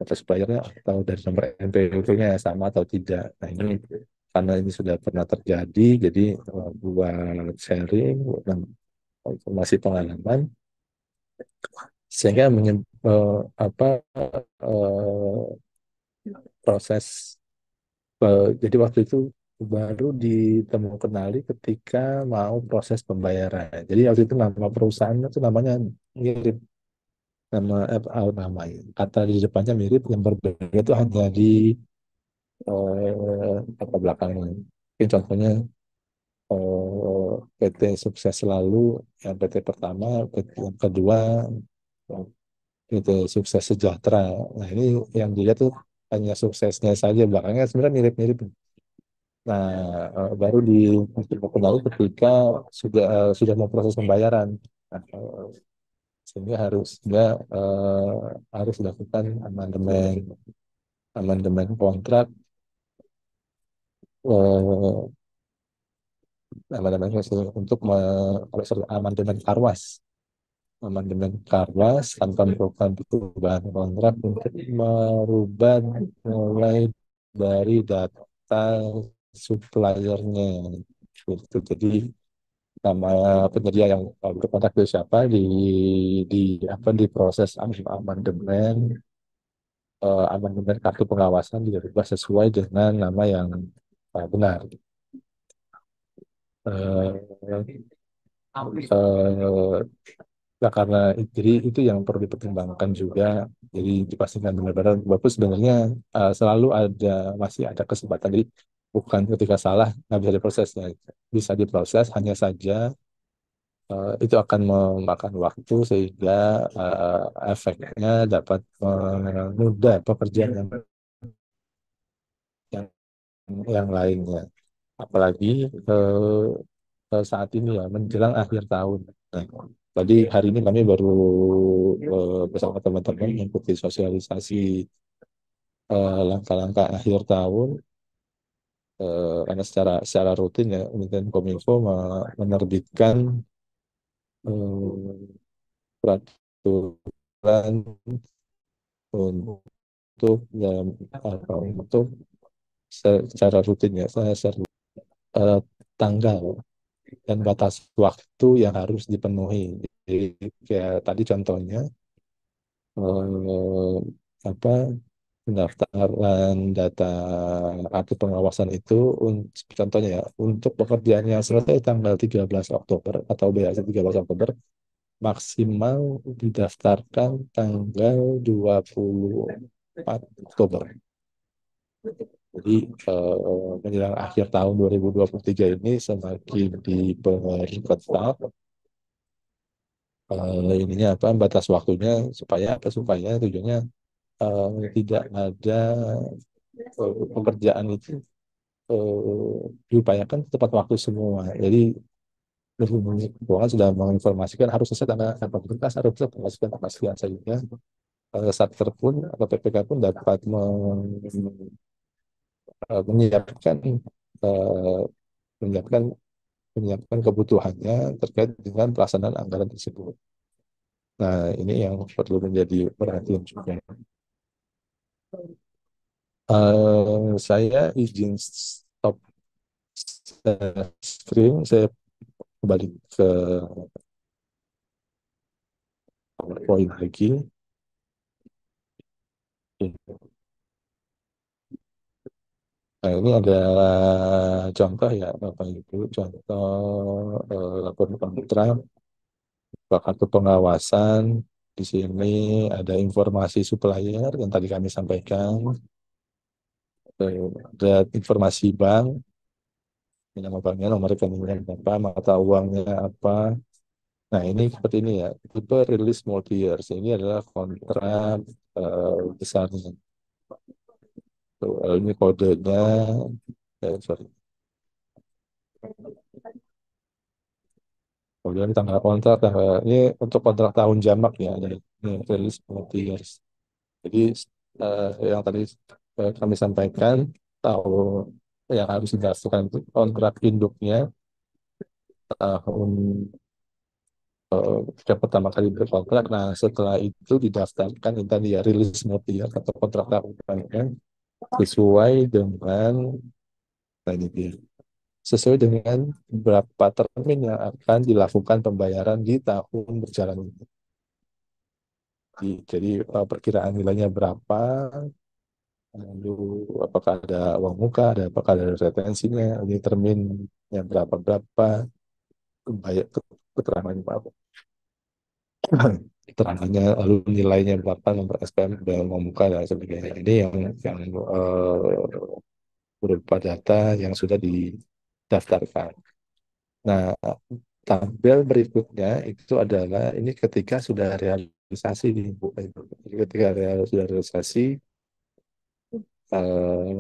atau suppliernya atau dari nomor NPWP-nya sama atau tidak. Nah, ini karena ini sudah pernah terjadi, jadi buat sharing dan informasi pengalaman sehingga apa eh, proses jadi waktu itu baru ditemu kenali ketika mau proses pembayaran. Jadi waktu itu nama perusahaan itu namanya mirip, nama nama kata di depannya mirip, yang berbeda itu hanya di kata belakangnya. Mungkin contohnya PT Sukses Selalu, yang PT pertama, PT yang kedua PT Sukses Sejahtera. Nah ini yang dilihat tuh hanya suksesnya saja, belakangnya sebenarnya mirip-mirip. Nah, baru dikenali ketika sudah mau proses pembayaran. Nah, sehingga harus dilakukan amandemen amandemen kontrak, eh, untuk amandemen Karwas, tanpa melakukan perubahan kontrak untuk merubah mulai dari data suppliernya. Gitu. Jadi nama penyedia yang berkontak itu siapa, di diproses amandemen kartu pengawasan dirubah sesuai dengan nama yang benar. Eh, eh, Nah, karena jadi itu yang perlu dipertimbangkan juga. Jadi dipastikan benar-benar bagus, sebenarnya selalu masih ada kesempatan. Jadi bukan ketika salah nggak bisa diprosesnya, bisa diproses, hanya saja itu akan memakan waktu sehingga efeknya dapat menunda pekerjaan yang yang lainnya. Apalagi saat ini ya menjelang akhir tahun. Nah, tadi hari ini kami baru bersama teman-teman mengikuti sosialisasi langkah-langkah akhir tahun, karena secara rutin ya Kementerian Kominfo menerbitkan eh, peraturan untuk ya, untuk secara rutin ya eh, tanggal dan batas waktu yang harus dipenuhi. Jadi kayak tadi contohnya eh, apa pendaftaran data kartu pengawasan itu, contohnya ya, untuk pekerjaan yang selesai tanggal 13 Oktober atau BAC 13 Oktober, maksimal didaftarkan tanggal 24 Oktober. Jadi menjelang akhir tahun 2023 ini semakin diperketat ininya apa batas waktunya, supaya tujuannya tidak ada pekerjaan itu diupayakan tepat waktu semua. Jadi Menteri Keuangan sudah menginformasikan harus selesai tanggal 18, harus selesai tanggal sekian, tanggal sekian, sehingga Satker pun atau PPK pun dapat menyiapkan eh, menyiapkan menyiapkan kebutuhannya terkait dengan pelaksanaan anggaran tersebut. Nah, ini yang perlu menjadi perhatian juga. Saya izin stop screen, saya kembali ke PowerPoint lagi. Nah, ini adalah contoh ya, Bapak Ibu, contoh laporan kontrak, kartu pengawasan. Di sini ada informasi supplier yang tadi kami sampaikan, ada informasi bank, nama banknya, nomor rekeningnya berapa, mata uangnya apa. Nah, ini seperti ini ya, tipe rilis multi years. Ini adalah kontrak besarnya. Tuh, ini kodenya, sorry. Kemudian tanggal kontrak, ini untuk kontrak tahun jamak ya, ini rilis multi years. Jadi yang tadi kami sampaikan, tahu yang harus didaftarkan itu kontrak induknya tahun yang pertama kali berkontrak. Nah, setelah itu didaftarkan yang tadi ya rilis multi years atau kontrak tahunan sesuai dengan nah ini dia, sesuai dengan berapa termin yang akan dilakukan pembayaran di tahun berjalan ini. Jadi perkiraan nilainya berapa, lalu apakah ada uang muka, apakah ada retensinya, ini terminnya berapa berapa, bayar keterangannya apa, keterangannya, lalu nilainya berapa, nomor SPM dan uang muka dan sebagainya. Ini yang berupa data yang sudah didaftarkan. Nah, tabel berikutnya itu adalah ini ketika sudah realisasi nih Bu. Ketika sudah realisasi,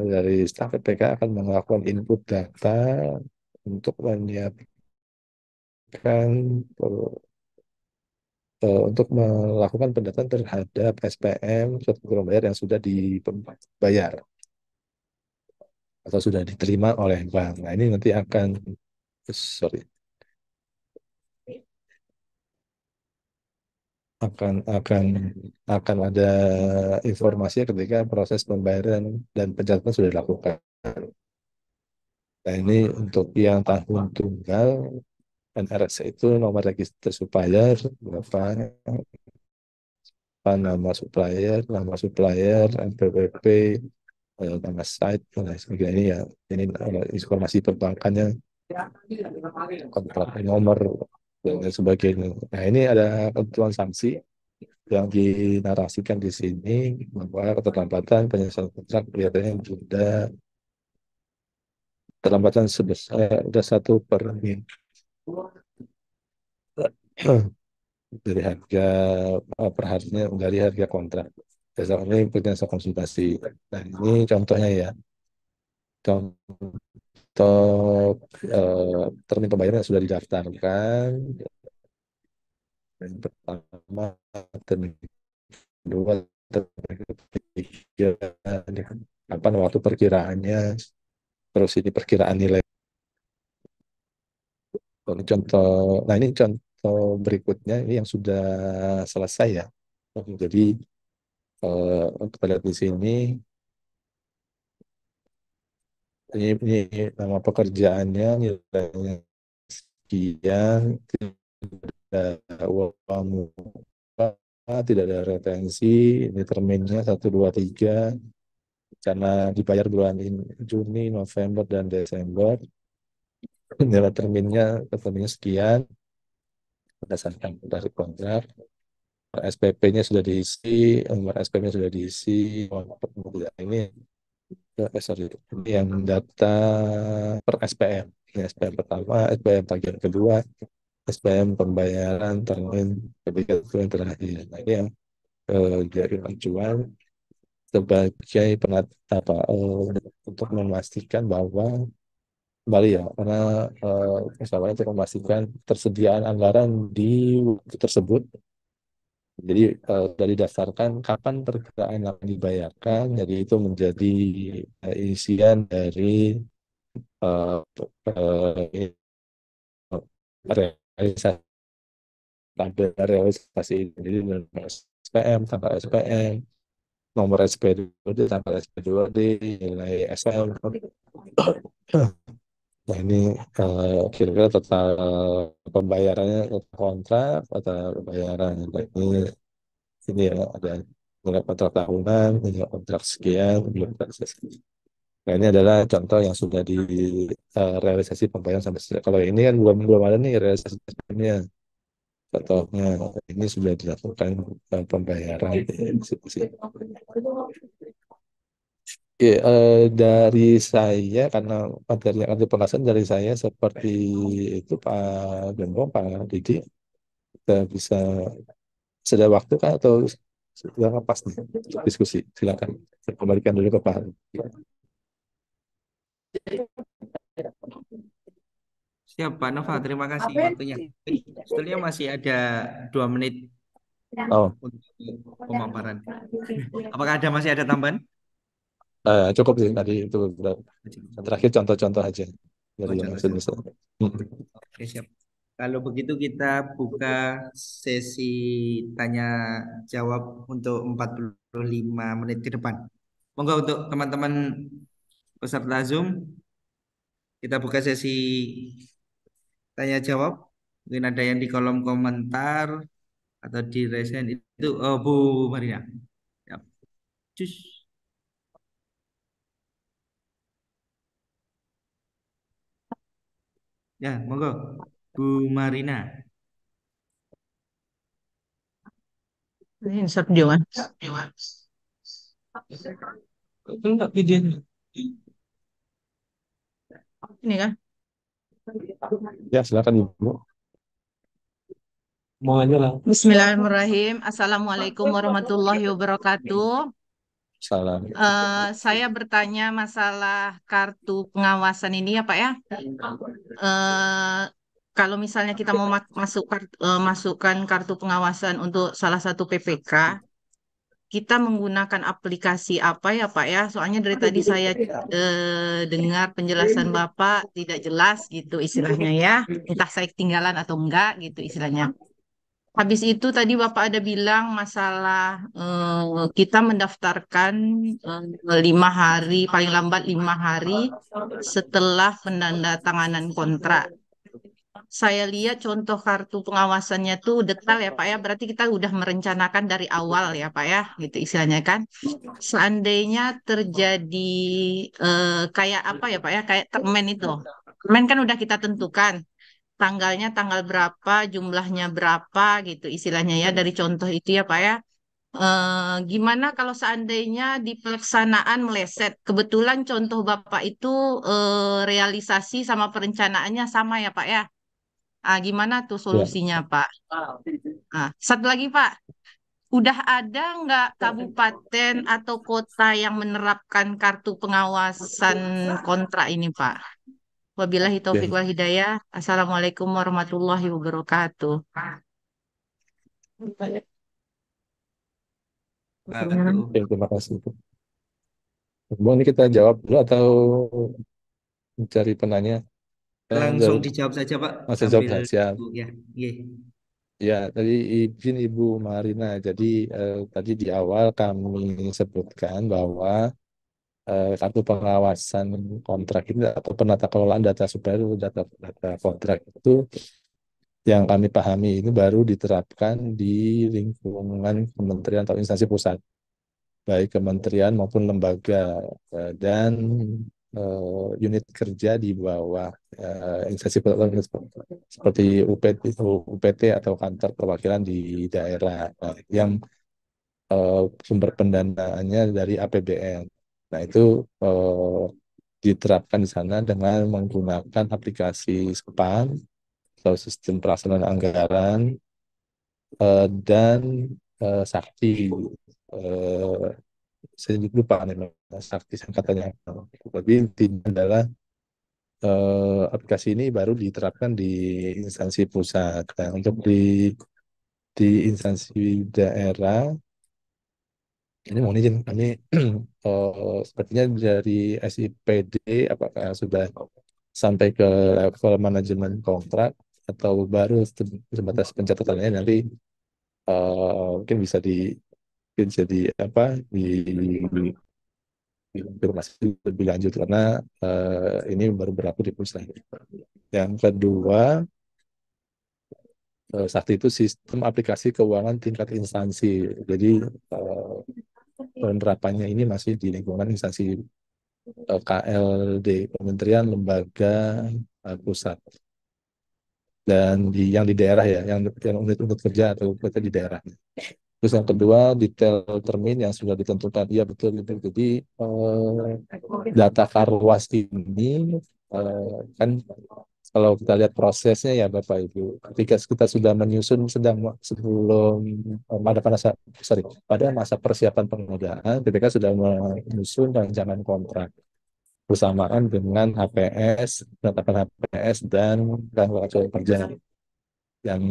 dari staf PPK akan melakukan input data untuk menyiapkan untuk melakukan pendataan terhadap SPM surat program bayar yang sudah dibayar atau sudah diterima oleh bank. Nah, ini nanti akan sorry akan akan ada informasi ketika proses pembayaran dan pencatatan sudah dilakukan. Nah, ini untuk yang tahun tunggal NRS itu nomor register supplier berapa, nama supplier, NPWP, nama site, dan lain sebagainya. Ini ya, ini informasi perbankannya, kontrak nomor, dan lain sebagainya. Nah, ini ada ketentuan sanksi yang dinarasikan di sini bahwa keterlambatan penyelesaian kontrak kelihatannya sudah keterlambatan sebesar udah 1/min dari harga perharinya dari harga kontrak. Dasarnya ini berdasar konsultasi. Nah, ini contohnya ya. Contoh termin pembayaran yang sudah didaftarkan. Yang pertama, termin kedua, termin ketiga, ini kapan waktu perkiraannya, terus ini perkiraan nilai. Ini contoh, nah ini contoh berikutnya ini yang sudah selesai ya. Jadi kita lihat di sini, ini nama pekerjaannya, nilainya sekian, tidak uang muka, tidak ada retensi, ini terminnya 1, 2, 3, karena dibayar bulan ini, Juni, November, dan Desember, nilai terminnya sekian, berdasarkan dari kontrak, SPP-nya sudah diisi, nomor SPP-nya sudah diisi, ini sorry, ini yang data per SPM. Ini SPM pertama, SPM bagian kedua, SPM pembayaran termin ketiga itu yang terakhir. Nah, ini yang jadi acuan sebagai apa untuk memastikan bahwa kembali ya karena misalnya untuk memastikan tersediaan anggaran di waktu tersebut. Jadi dari daftarkan kapan perkiraan akan dibayarkan, jadi itu menjadi isian dari uh, realisasi tabel realisasi ini. Jadi nomor SPM, tanggal SPM, nomor SP2D, tanggal SP2D, nilai SM. Nah, ini kira-kira total pembayarannya, total kontrak atau pembayaran. Nah, ini ya ada nilai kontrak tahunan, nilai kontrak sekian, nilai kontrak sekian. Nah, ini adalah contoh yang sudah di realisasi pembayaran sampai selesai. Kalau ini kan belum belum ada nih realisasi sistemnya. Contohnya ini sudah dilakukan pembayaran eksekusi. Ya, dari saya karena materi yang ada penjelasan dari saya seperti itu Pak Gembong, Pak Didi, kita bisa sudah waktu kan atau sudah pas nih untuk diskusi? Silakan. Saya kembalikan dulu ke Pak. Siap, Pak Nova. Terima kasih waktunya. Sebetulnya masih ada 2 menit Oh, untuk pemaparan. Apakah masih ada tambahan? cukup sih tadi itu udah. Yang terakhir contoh-contoh aja Oh, dari yang contoh-contoh. sudah. Oke, siap. Kalau begitu kita buka sesi tanya jawab untuk 45 menit ke depan. Monggo untuk teman-teman peserta Zoom, kita buka sesi tanya jawab. Mungkin ada yang di kolom komentar atau di resign itu Bu Marina. Ya, cus. Ya, monggo. Bu Marina. Ini insert dia kan? Enggak videonya. Ini kan? Ya, silakan Ibu. Mau aja lah. Bismillahirrahmanirrahim. Assalamualaikum warahmatullahi wabarakatuh. Salam. Saya bertanya masalah kartu pengawasan ini ya Pak ya. Eh, Kalau misalnya kita mau masukkan kartu pengawasan untuk salah satu PPK, kita menggunakan aplikasi apa ya Pak ya? Soalnya dari tadi saya dengar penjelasan Bapak tidak jelas gitu istilahnya ya. Entah saya ketinggalan atau enggak gitu istilahnya. Habis itu tadi Bapak ada bilang masalah kita mendaftarkan 5 hari, paling lambat 5 hari setelah penandatanganan kontrak. Saya lihat contoh kartu pengawasannya tuh detail ya Pak ya. Berarti kita udah merencanakan dari awal ya Pak ya, gitu istilahnya kan. Seandainya terjadi kayak apa ya Pak ya, kayak termen itu. Termen kan udah kita tentukan tanggalnya tanggal berapa, jumlahnya berapa gitu istilahnya ya dari contoh itu ya Pak ya. Gimana kalau seandainya di pelaksanaan meleset? Kebetulan contoh Bapak itu realisasi sama perencanaannya sama ya Pak ya. Gimana tuh Ya, solusinya Pak? Satu lagi Pak, udah ada nggak kabupaten atau kota yang menerapkan kartu pengawasan kontra ini Pak? Wabillahi taufik oke. wal hidayah. Assalamualaikum warahmatullahi wabarakatuh. Wabarakatuh. Oke, terima kasih. Bu, ini kita jawab dulu atau mencari penanya? Langsung Jauh, dijawab saja Pak masa jawab sambil saja. ya. Iya. Ya, tadi izin Ibu Marina. Jadi tadi di awal kami sebutkan bahwa kartu pengawasan kontrak ini atau penata kelolaan data supplier, data data kontrak itu yang kami pahami ini baru diterapkan di lingkungan kementerian atau instansi pusat, baik kementerian maupun lembaga dan unit kerja di bawah instansi seperti UPT atau kantor perwakilan di daerah, yang sumber pendanaannya dari APBN. Nah, itu diterapkan di sana dengan menggunakan aplikasi SPAN atau sistem pelaksanaan anggaran dan Sakti. Eh, saya lupa nih Sakti singkatannya. Tapi intinya adalah aplikasi ini baru diterapkan di instansi pusat. Nah, untuk di instansi daerah ini mohon izin kami sepertinya dari SIPD apakah sudah sampai ke level manajemen kontrak atau baru sebatas pencatatannya, nanti mungkin bisa di apa dikonfirmasi lebih lanjut karena ini baru berlaku di pusat. Yang kedua, Sakti itu sistem aplikasi keuangan tingkat instansi. Jadi eh, penerapannya ini masih di lingkungan instansi KLD, Kementerian Lembaga Pusat, dan yang di daerah ya, yang unit-unit kerja atau PT di daerah. Terus yang kedua, detail termin yang sudah ditentukan. Iya betul itu. Jadi data Karwas ini kan kalau kita lihat prosesnya ya Bapak Ibu, ketika kita sudah menyusun sebelum pada masa persiapan pengadaan, BPK sudah menyusun rancangan kontrak bersamaan dengan HPS, penetapan HPS dan rangkaian kerja yang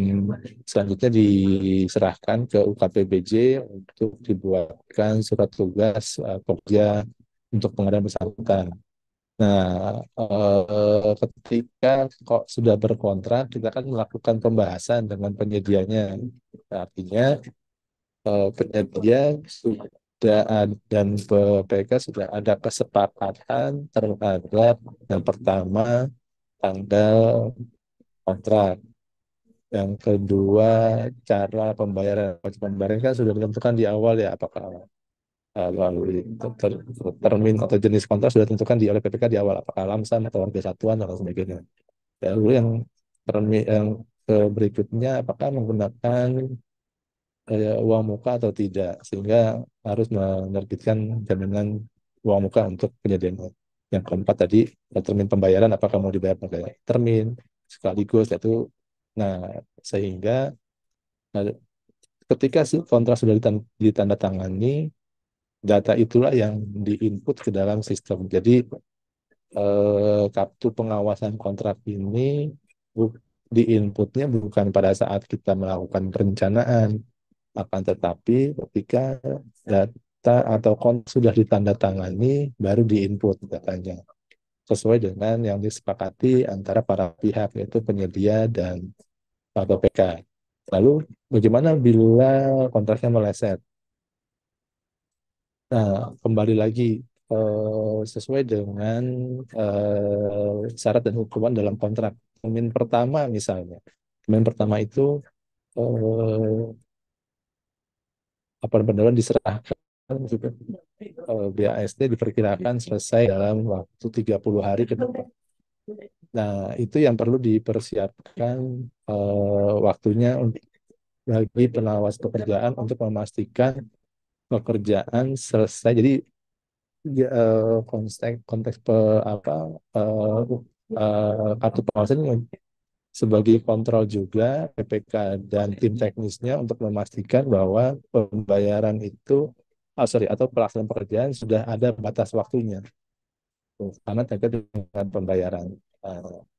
selanjutnya diserahkan ke UKPBJ untuk dibuatkan surat tugas kerja untuk pengadaan bersangkutan. Nah, ketika kok sudah berkontrak, kita kan melakukan pembahasan dengan penyedianya. Artinya penyedia sudah dan PPK sudah ada kesepakatan terhadap yang pertama tanggal kontrak. Yang kedua, cara pembayaran. Wajib pembayaran kan sudah ditentukan di awal ya, apakah melalui termin atau jenis kontrak sudah ditentukan oleh PPK di awal, apakah lamsam atau harga satuan dan sebagainya. Lalu yang yang berikutnya, apakah menggunakan uang muka atau tidak, sehingga harus menerbitkan jaminan uang muka untuk penyediaan. Yang keempat tadi, termin pembayaran, apakah mau dibayar pakai termin sekaligus, yaitu nah sehingga nah, ketika kontrak sudah ditandatangani, data itulah yang diinput ke dalam sistem. Jadi kartu pengawasan kontrak ini bu- diinputnya bukan pada saat kita melakukan perencanaan, akan tetapi ketika data atau kontrak sudah ditandatangani baru diinput datanya sesuai dengan yang disepakati antara para pihak, yaitu penyedia dan PPK. Lalu bagaimana bila kontraknya meleset? Nah, kembali lagi sesuai dengan syarat dan hukuman dalam kontrak. Termin pertama misalnya, termin pertama itu apa benar diserahkan juga BAST diperkirakan selesai dalam waktu 30 hari ke depan. Nah, itu yang perlu dipersiapkan waktunya bagi pengawas pekerjaan untuk memastikan pekerjaan selesai. Jadi konteks apa eh, kartu pengawasan ini sebagai kontrol juga PPK dan tim teknisnya untuk memastikan bahwa pembayaran itu atau pelaksanaan pekerjaan sudah ada batas waktunya. Karena terkait dengan pembayaran.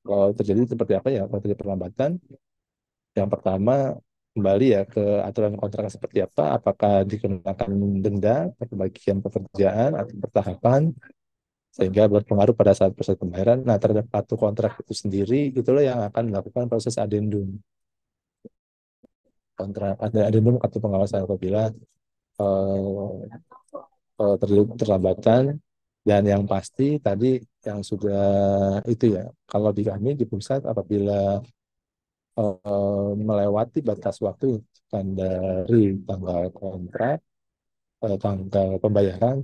Kalau terjadi seperti apa ya? Kalau terjadi perlambatan, yang pertama kembali ya ke aturan kontrak seperti apa, apakah dikenakan denda bagian pekerjaan atau bertahapan, sehingga berpengaruh pada saat proses pembayaran. Nah, terhadap kartu kontrak itu sendiri, itulah yang akan melakukan proses adendum. Kontrak ada adendum kartu pengawasan apabila eh, terjadi keterlambatan, dan yang pasti tadi yang sudah itu ya, kalau di kami di pusat apabila melewati batas waktu kan dari tanggal kontrak, tanggal pembayaran,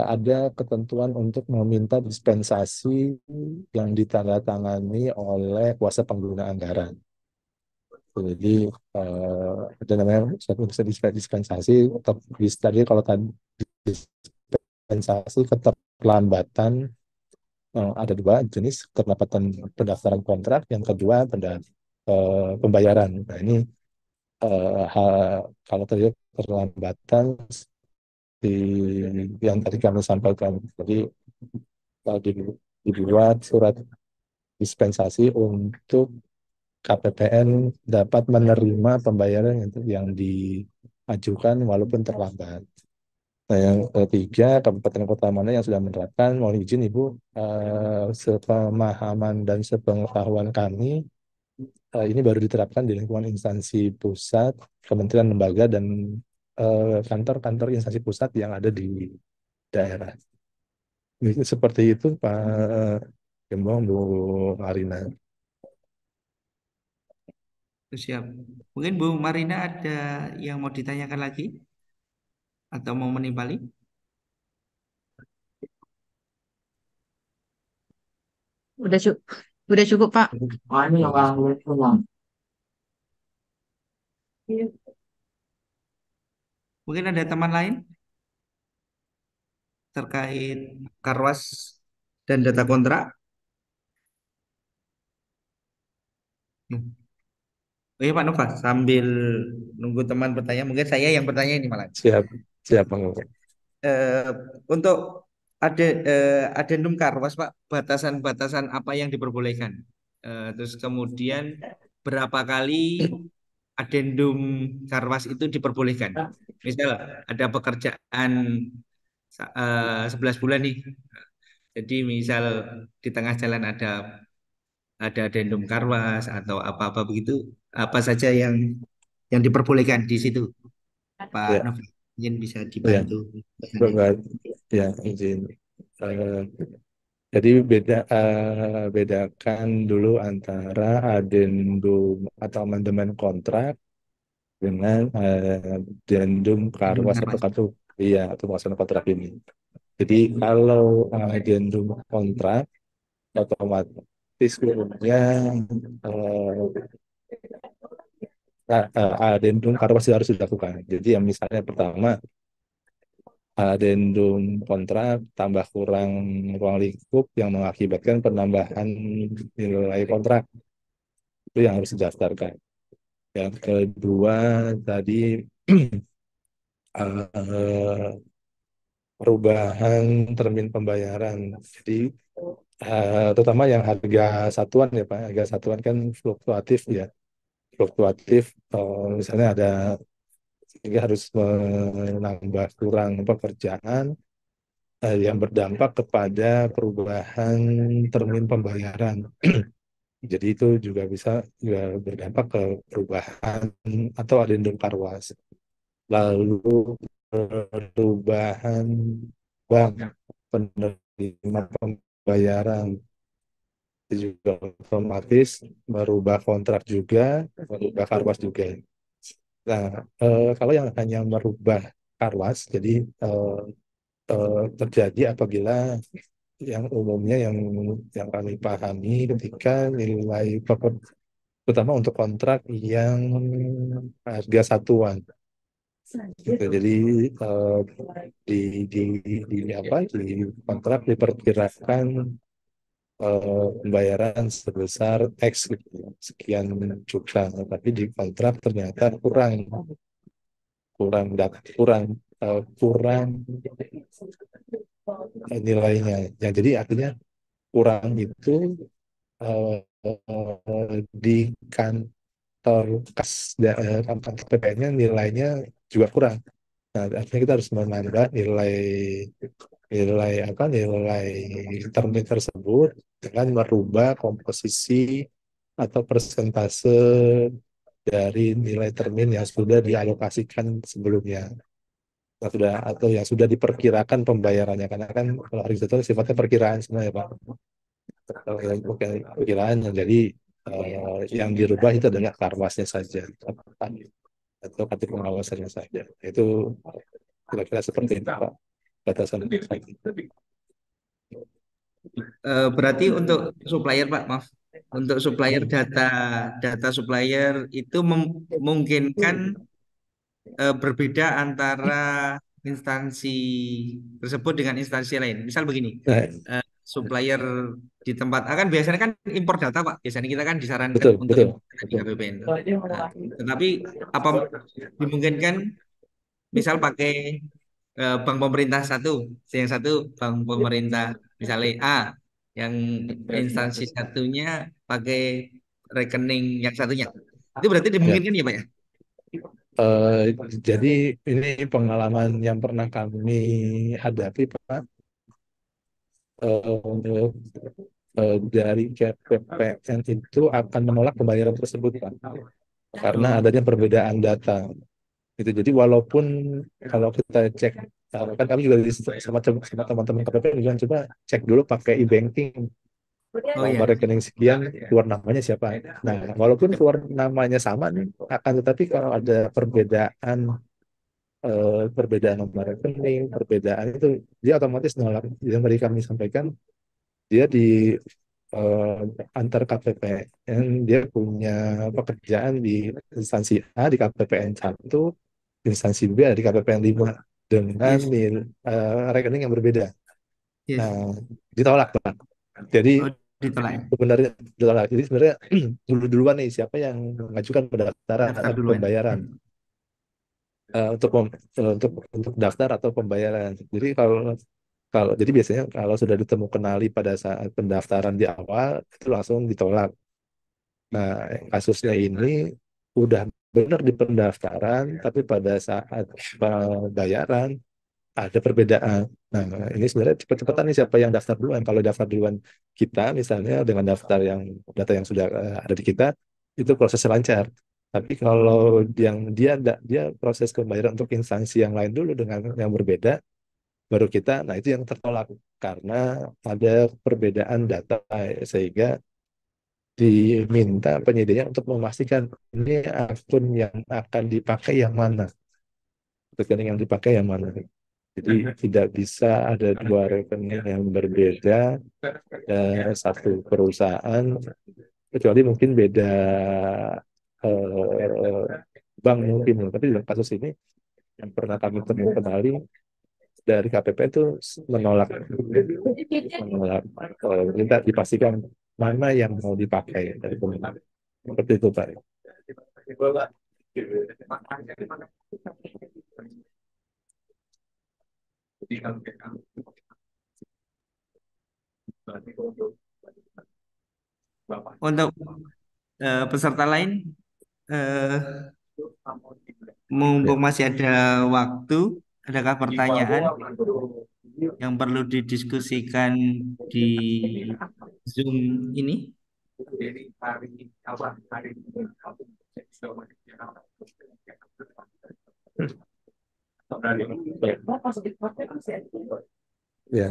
ada ketentuan untuk meminta dispensasi yang ditandatangani oleh kuasa pengguna anggaran. Jadi ada namanya satu dispensasi, atau tadi kalau tadi dispensasi keterlambatan, ada dua jenis: keterlambatan pendaftaran kontrak, yang kedua pembayaran. Nah ini kalau terjadi keterlambatan di yang tadi kami sampaikan, jadi dibuat surat dispensasi untuk KPPN dapat menerima pembayaran yang diajukan walaupun terlambat. Nah, yang ketiga, kabupaten kota mana yang sudah menerapkan, mohon izin Ibu, sepemahaman dan sepengetahuan kami, ini baru diterapkan di lingkungan instansi pusat, kementerian, lembaga, dan kantor-kantor instansi pusat yang ada di daerah. Seperti itu, Pak Gembong, Bu Marina. Siap. Mungkin Bu Marina ada yang mau ditanyakan lagi atau mau menimpali? Udah cukup, udah cukup Pak. Mungkin ada teman lain terkait Karwas dan data kontrak? Hmm. Oh iya Pak Nova, sambil nunggu teman bertanya, mungkin saya yang bertanya ini malah. Siap, siap, Bang. Eh, untuk adendum Karwas Pak, batasan-batasan apa yang diperbolehkan? Terus kemudian berapa kali adendum Karwas itu diperbolehkan? Misal ada pekerjaan 11 bulan nih. Jadi misal di tengah jalan ada adendum Karwas atau apa-apa begitu, apa saja yang diperbolehkan di situ, Pak Ya, Novi? Mungkin bisa ya, dibantu. Bapak, ya, izin. Jadi bedakan dulu antara adendum atau amandemen kontrak dengan adendum Belum karwas atau Karwas. kartu iya atau pelaksanaan kontrak ini. Jadi kalau adendum kontrak otomatis umumnya adendum karwas harus dilakukan. Jadi yang misalnya pertama adendum kontrak tambah kurang ruang lingkup yang mengakibatkan penambahan nilai kontrak itu yang harus didaftarkan. Yang kedua tadi eh, perubahan termin pembayaran. Jadi terutama yang harga satuan ya Pak, harga satuan kan fluktuatif ya, fluktuatif. Misalnya ada sehingga harus menambah kurang pekerjaan yang berdampak kepada perubahan termin pembayaran. Jadi itu juga berdampak ke perubahan atau adendum karwas. Lalu perubahan bank penerima pembayaran itu juga otomatis merubah kontrak juga, merubah karwas juga. Nah, kalau yang hanya merubah karwas, jadi terjadi apabila yang umumnya yang kami pahami ketika nilai terutama untuk kontrak yang harga satuan. Gitu. Jadi eh, di, di, di apa di kontrak diperkirakan pembayaran sebesar X gitu, sekian juta, tapi di kontrak ternyata kurang kurang kurang nilainya. Ya, jadi artinya kurang itu di kantor kantor PPN-nya nilainya juga kurang. Nah, artinya kita harus menambah nilai nilai apa nilai termin tersebut dengan merubah komposisi atau persentase dari nilai termin yang sudah dialokasikan sebelumnya. Yang sudah atau yang sudah diperkirakan pembayarannya karena kan kalau hari itu sifatnya perkiraan sebenarnya Pak. Kalau yang perkiraan jadi yang dirubah itu adalah karwasnya saja atau kartu pengawasannya saja. Itu kira-kira seperti itu Pak batasan. Berarti untuk supplier Pak, maaf. Untuk supplier Hmm. data data supplier itu memungkinkan berbeda antara instansi tersebut dengan instansi lain. Misal begini, Nah, supplier di tempat akan biasanya kan impor data Pak. Biasanya kita kan disarankan betul, untuk betul, impor data di betul. KPPN. Nah, tetapi apa dimungkinkan misal pakai bank pemerintah satu, yang satu bank pemerintah misalnya A, yang instansi satunya pakai rekening yang satunya. Itu berarti Ya, dimungkinkan ya Pak ya? eh, jadi ini pengalaman yang pernah kami hadapi, Pak. Eh, dari KPPN itu akan menolak pembayaran tersebut, Pak, karena Oh, adanya perbedaan data. Itu jadi walaupun kalau kita cek, kan kami juga sama teman-teman KPPN juga coba cek dulu pakai e-banking. oh Nomor ya. rekening sekian, keluar namanya siapa. Nah, walaupun keluar namanya sama nih, akan tetapi kalau ada perbedaan nomor rekening, perbedaan itu dia otomatis nolak. Yang tadi kami sampaikan, dia di eh, antar KPPN dia punya pekerjaan di instansi A di KPPN 1, instansi B di KPPN 5 dengan Yes, rekening yang berbeda. yes. Nah, ditolak, Pak. Jadi Oh, ditolak ya. sebenarnya ditolak. Jadi sebenarnya duluan nih siapa yang mengajukan pendaftaran Daftar atau duluan. pembayaran untuk daftar atau pembayaran. Jadi kalau kalau jadi biasanya kalau sudah ditemu kenali pada saat pendaftaran di awal itu langsung ditolak. Nah, kasusnya ini udah benar di pendaftaran, tapi pada saat pembayaran ada perbedaan. Nah, ini sebenarnya cepet-cepetan nih siapa yang daftar duluan. Kalau daftar duluan kita, misalnya dengan daftar yang data yang sudah ada di kita, itu prosesnya lancar. Tapi kalau yang dia proses pembayaran untuk instansi yang lain dulu dengan yang berbeda, baru kita, nah itu yang tertolak karena ada perbedaan data sehingga diminta penyedianya untuk memastikan ini akun yang akan dipakai yang mana, rekening yang dipakai yang mana. Jadi tidak bisa ada dua rekening yang berbeda satu perusahaan, kecuali mungkin beda bank mungkin. Tapi dalam kasus ini yang pernah kami temui kembali dari KPP itu menolak menolak minta dipastikan mana yang mau dipakai dari pemerintah. Seperti itu Pak. Untuk peserta lain, eh, mumpung masih ada waktu, adakah pertanyaan yang perlu didiskusikan di Zoom ini? Ya.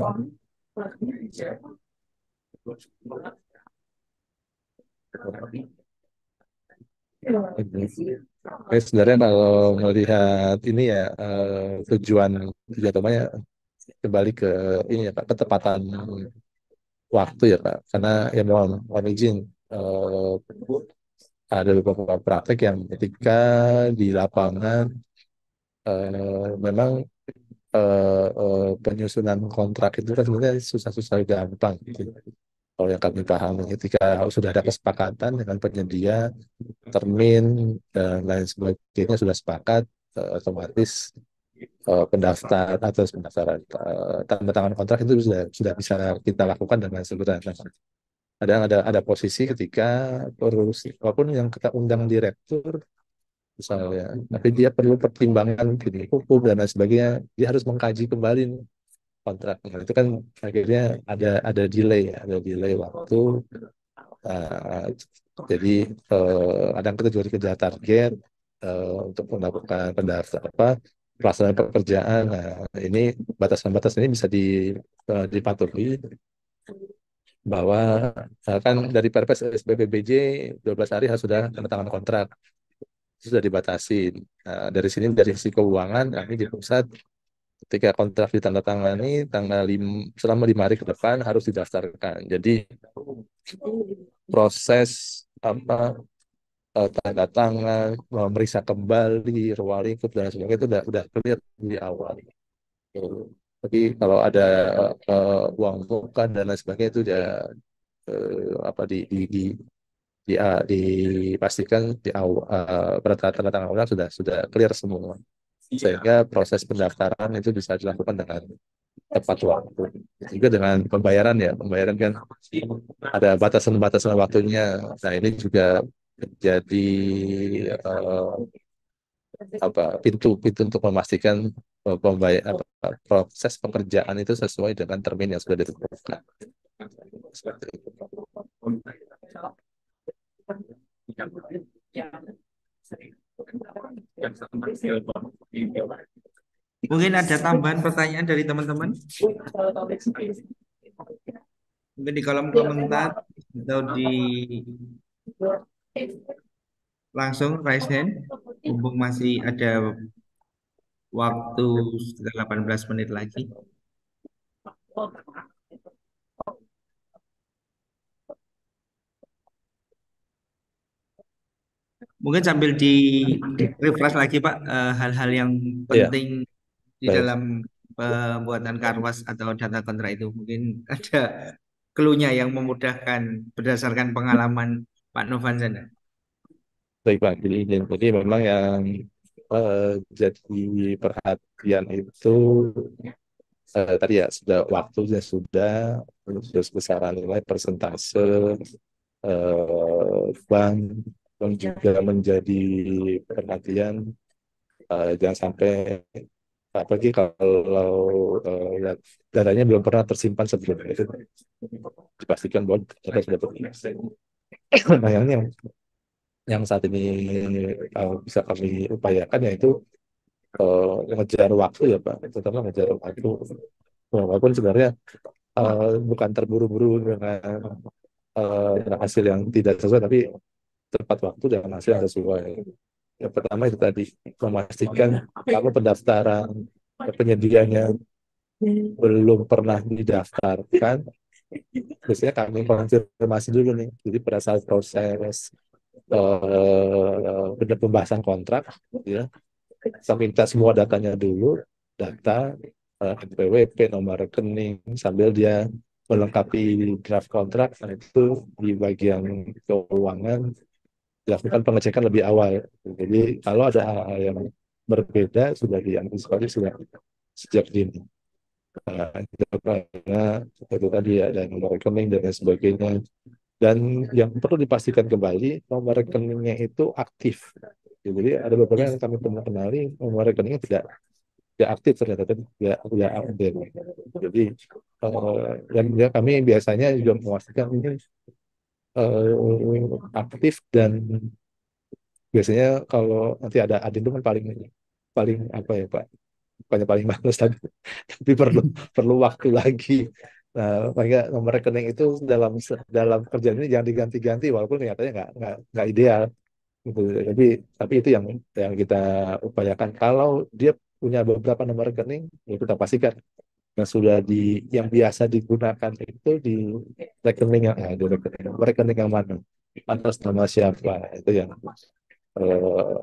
Sebenarnya kalau melihat ini ya tujuan utamanya kembali ke ini ya Pak, ketepatan waktu ya Pak, karena ya mohon izin ada beberapa praktek yang ketika di lapangan memang penyusunan kontrak itu kan sebenarnya susah-susah gampang gitu. Kalau yang kami pahami ketika sudah ada kesepakatan dengan penyedia termin dan lain sebagainya sudah sepakat, otomatis pendaftar atau pendaftaran tanda tangan kontrak itu sudah bisa kita lakukan dengan segera. Ada posisi ketika walaupun yang kita undang direktur misalnya, tapi dia perlu pertimbangan gini, hukum dan lain sebagainya, dia harus mengkaji kembali nih kontraknya. Itu kan akhirnya ada delay waktu. Uh, jadi kadang kita juga dikejar target untuk melakukan pendaftar pelaksanaan pekerjaan. Nah, ini batasan-batasan ini bisa dipatuhi bahwa kan dari Perpres SBBBJ 12 hari harus sudah tanda tangan kontrak. Itu sudah dibatasi. Nah, dari sini dari sisi keuangan kami di pusat ketika kontrak ditandatangani selama 5 hari ke depan harus didaftarkan. Jadi proses tanda tangan, memeriksa kembali ruang lingkup dan sebagainya itu udah clear di awal. Tapi kalau ada uang muka dan lain sebagainya itu udah apa dipastikan di awal pada tanda tangan ulang sudah clear semua, sehingga proses pendaftaran itu bisa dilakukan dengan tepat waktu. Juga dengan pembayaran kan ada batasan-batasan waktunya. Nah ini juga menjadi pintu untuk memastikan proses pekerjaan itu sesuai dengan termin yang sudah ditentukan. Seperti itu. Mungkin ada tambahan pertanyaan dari teman-teman? Mungkin di kolom komentar atau di langsung raise hand. Mumpung masih ada waktu sekitar 18 menit lagi. Mungkin sambil di refresh lagi Pak, hal-hal yang Iya, penting di baik. dalam pembuatan karwas atau data kontrak itu. Mungkin ada clue-nya yang memudahkan berdasarkan pengalaman Pak Novanzan. Baik Pak, jadi memang yang jadi perhatian itu tadi ya sudah waktunya terus besaran nilai persentase bank yang juga menjadi perhatian, jangan sampai apalagi kalau datanya belum pernah tersimpan sebelumnya itu dipastikan bahwa data sudah berinvestasi. Nah yang saat ini bisa kami upayakan yaitu ngejar waktu ya Pak, terutama ngejar waktu. Walaupun sebenarnya bukan terburu-buru dengan hasil yang tidak sesuai, tapi tepat waktu dan hasil yang sesuai. Yang pertama itu tadi memastikan kalau pendaftaran penyedianya belum pernah didaftarkan, biasanya kami konfirmasi dulu nih. Jadi pada saat proses pembahasan kontrak, ya, saya minta semua datanya dulu, data NPWP, nomor rekening, sambil dia melengkapi draft kontrak, dan itu di bagian keuangan dilakukan pengecekan lebih awal. Jadi kalau ada hal-hal yang berbeda sudah diantisipasi sudah sejak dini. Itu karena itu tadi ada nomor rekening dan lain sebagainya. Dan yang perlu dipastikan kembali nomor rekeningnya itu aktif. Jadi ada beberapa yang kami pernah kenali nomor rekeningnya tidak aktif ternyata tidak update. Jadi dan ya, kami biasanya juga memastikan ini aktif, dan biasanya kalau nanti ada adendum kan paling paling apa ya Pak, bukannya paling males tapi perlu perlu waktu lagi. Nah, makanya nomor rekening itu dalam kerjaan ini jangan diganti-ganti walaupun kelihatannya nggak ideal gitu. Tapi itu yang kita upayakan. Kalau dia punya beberapa nomor rekening, ya kita pastikan yang biasa digunakan itu di rekening di rekening yang mana, atas nama siapa, itu yang eh,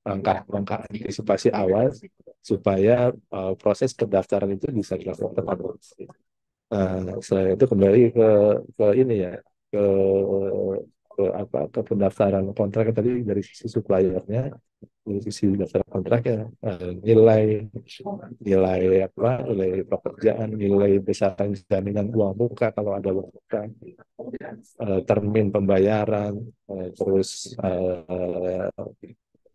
langkah-langkah antisipasi awal supaya proses pendaftaran itu bisa dilakukan tepat. Selain itu kembali ke ini ya, ke ke pendaftaran kontrak tadi dari sisi suppliernya, dari sisi daftar kontrak ya, nilai nilai nilai pekerjaan, nilai besaran jaminan uang muka kalau ada uang muka, termin pembayaran, terus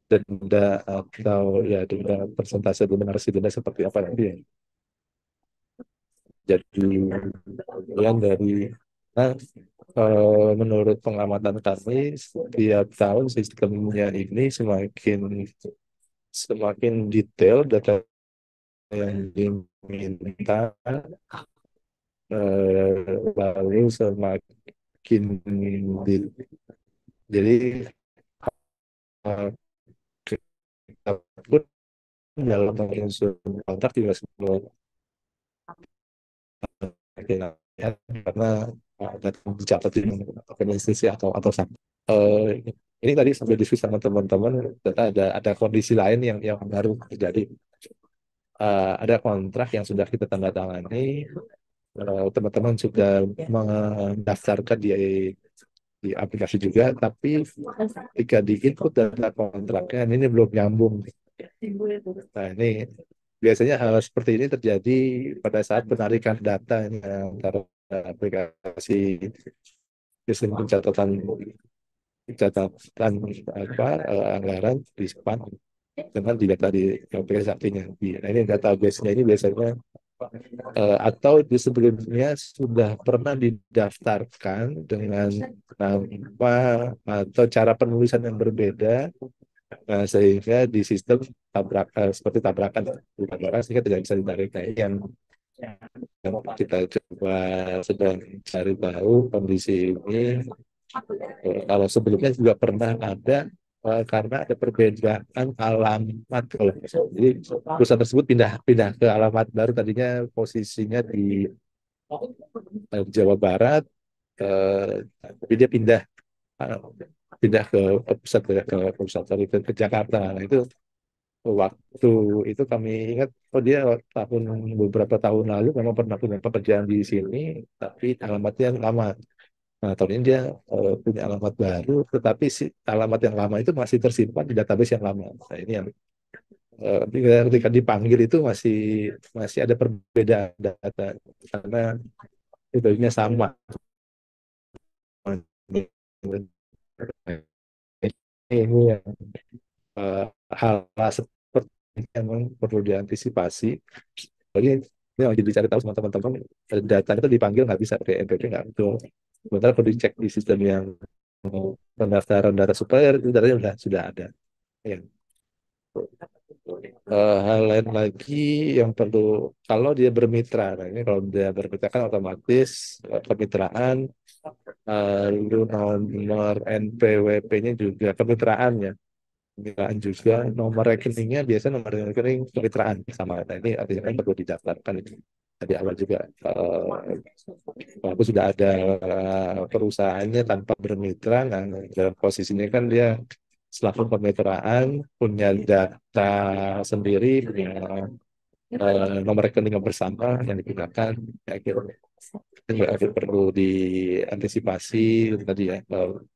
denda atau ya denda, persentase donasi denda seperti apa nanti ya. Jadi kemudian nah, menurut pengamatan kami setiap tahun sistemnya ini semakin semakin detail data yang diminta, lalu semakin di- jadi kita pun dalam menyusun kontrak juga sebelum karena ada dicatat di organisasi atau sama. Ini tadi sampai diskusi sama teman-teman, ternyata ada kondisi lain yang baru terjadi. Ada kontrak yang sudah kita tanda tangani, teman-teman sudah mendaftarkan di aplikasi juga, tapi ketika di input data kontraknya ini belum nyambung. Nah, ini biasanya hal seperti ini terjadi pada saat penarikan data ini antara aplikasi sistem pencatatan anggaran di SPAN dengan di data di aplikasi artinya. Nah, ini database-nya ini biasanya atau di sebelumnya sudah pernah didaftarkan dengan nama atau cara penulisan yang berbeda. Nah, sehingga di sistem seperti tabrakan sehingga tidak bisa ditarik. Nah, ini yang kita coba sedang cari tahu kondisi ini. Kalau sebelumnya juga pernah ada karena ada perbedaan alamat. Jadi perusahaan tersebut pindah pindah ke alamat baru, tadinya posisinya di Jawa Barat, tapi dia pindah eh, pindah ke pusat ke pusat sorry, ke Jakarta. Nah, itu waktu itu kami ingat, oh dia beberapa tahun lalu memang pernah punya pekerjaan di sini, tapi alamatnya lama. Nah, tahun ini dia punya alamat baru, tetapi si alamat yang lama itu masih tersimpan di database yang lama. Nah, ini yang ketika dipanggil itu masih masih ada perbedaan data karena itu sama. Ini yang eh, hal seperti ini memang perlu diantisipasi. Jadi ini yang jadi cari tahu sama teman-teman, data itu dipanggil nggak bisa pakai NPWP, nggak betul. Sementara kalau dicek di sistem yang pendaftaran data supplier itu datanya sudah ada. Ya. Hal lain lagi yang perlu, kalau dia bermitra, nah ini kalau dia bermitra kan otomatis kemitraan, lalu nomor NPWP-nya juga kemitraan ya, kemitraan juga, nomor rekeningnya biasa nomor rekening kemitraan sama. Nah ini artinya kan perlu didaftarkan itu tadi awal juga. Walaupun sudah ada perusahaannya tanpa bermitra, nah dalam posisinya kan dia selaku kemitraan punya data sendiri, punya nomor rekening yang bersama yang digunakan. Ya, kira itu juga perlu diantisipasi itu tadi ya,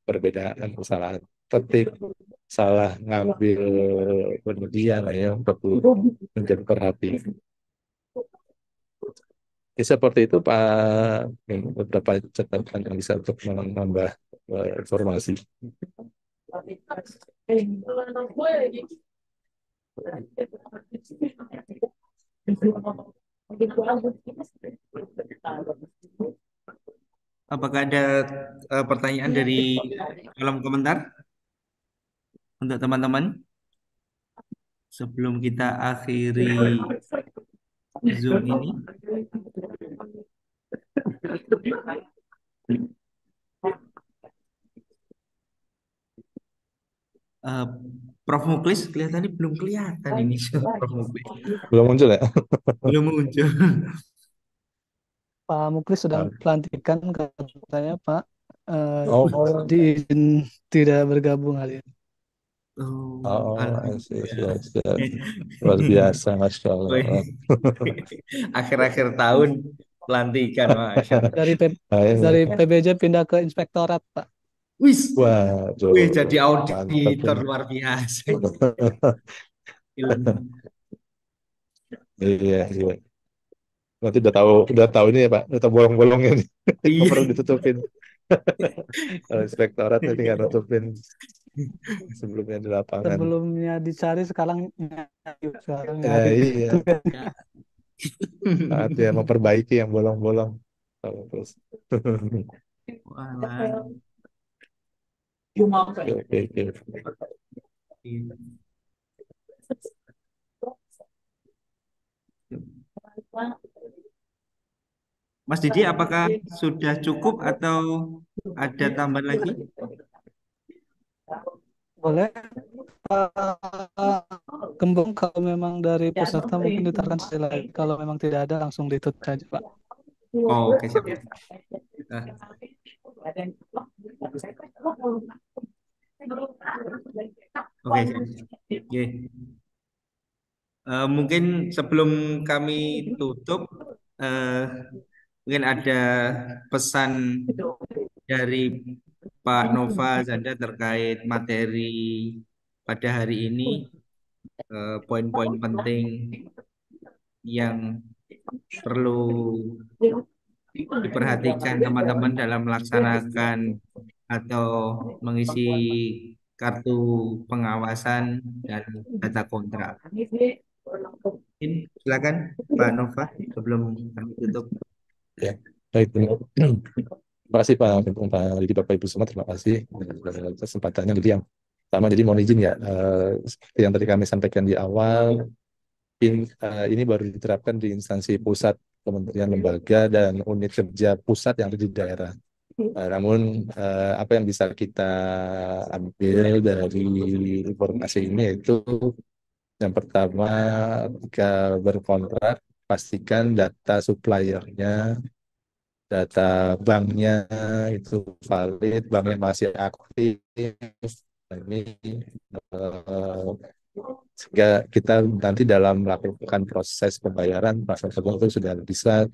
perbedaan kesalahan ketik, salah ngambil penelitian lah ya, perlu menjadi perhatian. Ya, seperti itu Pak. Ini beberapa catatan yang bisa untuk menambah informasi. Apakah ada pertanyaan dari kolom komentar untuk teman-teman sebelum kita akhiri Zoom ini? Eh, Prof. Muklis kelihatannya belum kelihatan ini, Prof. Muklis Belum muncul ya? belum muncul. Pak Muklis sedang pelantikan katanya Pak. Oh, Diizin tidak bergabung hari ini. Alhamdulillah. luar biasa, Masya Allah. Wih, akhir-akhir tahun pelantikan, Masya Allah. Dari PBJ pindah ke inspektorat Pak. Wis, Waduh, wih, jadi mantap auditor ini. luar biasa. Iya, iya. Nanti udah tahu ini ya Pak, udah tahu bolong-bolongnya nih. Iya. Perlu ditutupin. Kalau inspektorat nanti nggak nutupin sebelumnya di lapangan. Sebelumnya dicari sekarang Ya, nyari. iya. Saatnya memperbaiki yang bolong-bolong. Terus. Walah. Oke, oke. Mas Didi, apakah sudah cukup atau ada tambahan lagi? Boleh Gembong kalau memang dari peserta mungkin ditaruhkan sekali lagi. Kalau memang tidak ada langsung ditutup saja Pak. Oh, oke, siap. Nah. Oke, siap. Oke. Mungkin sebelum kami tutup, mungkin ada pesan dari Pak Nova Zanda terkait materi pada hari ini, poin-poin penting yang perlu diperhatikan teman-teman dalam melaksanakan atau mengisi kartu pengawasan dan data kontrak. Silakan Pak Nova sebelum kami tutup. Ya, baik. Terima kasih Pak Didi, Bapak Ibu semua, terima kasih kesempatannya. Jadi yang pertama, jadi mohon izin ya, seperti yang tadi kami sampaikan di awal, ini baru diterapkan di instansi pusat, kementerian, lembaga, dan unit kerja pusat yang ada di daerah. Namun apa yang bisa kita ambil dari informasi ini yaitu yang pertama, ketika berkontrak, pastikan data suppliernya, data banknya itu valid, banknya masih aktif. Ini sehingga kita nanti dalam melakukan proses pembayaran, proses itu sudah bisa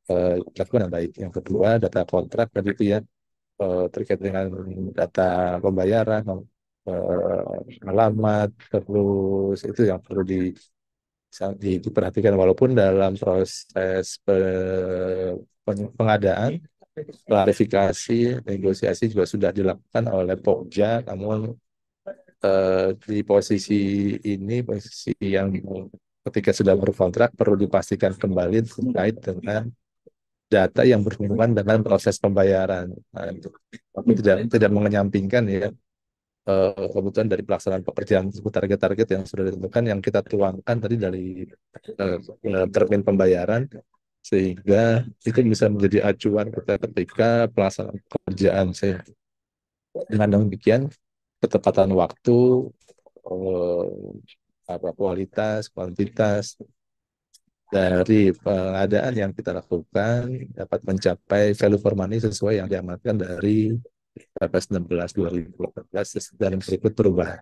dilakukan dengan baik. Yang kedua, data kontrak tadi itu ya, terkait dengan data pembayaran, alamat, terus itu yang perlu diperhatikan, walaupun dalam proses pengadaan, klarifikasi, negosiasi juga sudah dilakukan oleh Pokja, namun di posisi ini, posisi yang ketika sudah berkontrak perlu dipastikan kembali terkait dengan data yang berhubungan dengan proses pembayaran. Nah, tapi tidak mengenyampingkan ya kebutuhan dari pelaksanaan pekerjaan tersebut, target-target yang sudah ditentukan yang kita tuangkan tadi dari termin pembayaran, sehingga itu bisa menjadi acuan kita ketika pelaksanaan pekerjaan saya. Dengan demikian ketepatan waktu, eh, kualitas, kuantitas dari pengadaan yang kita lakukan dapat mencapai value for money sesuai yang diamanatkan dari Perpres 16 2018 dan berikut perubahan.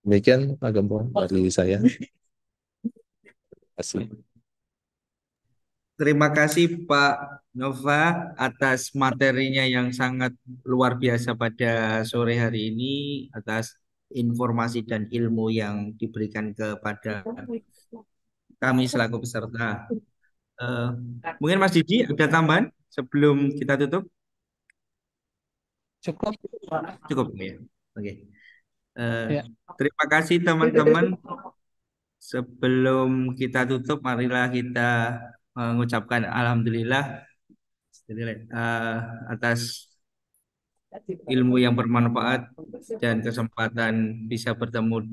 Demikian Pak Gembong dari saya. Terima kasih. Terima kasih Pak Nova atas materinya yang sangat luar biasa pada sore hari ini, atas informasi dan ilmu yang diberikan kepada kami selaku peserta. Eh, Mungkin Mas Didi ada tambahan sebelum kita tutup? Cukup. Cukup ya. Oke. Ya. Terima kasih teman-teman. Sebelum kita tutup, marilah kita mengucapkan alhamdulillah atas ilmu yang bermanfaat dan kesempatan bisa bertemu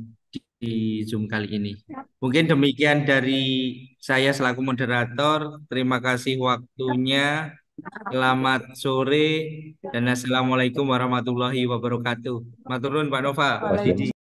di Zoom kali ini. Mungkin demikian dari saya selaku moderator. Terima kasih waktunya. Selamat sore dan assalamualaikum warahmatullahi wabarakatuh. Matur nuwun Pak Nova, Mas Didi.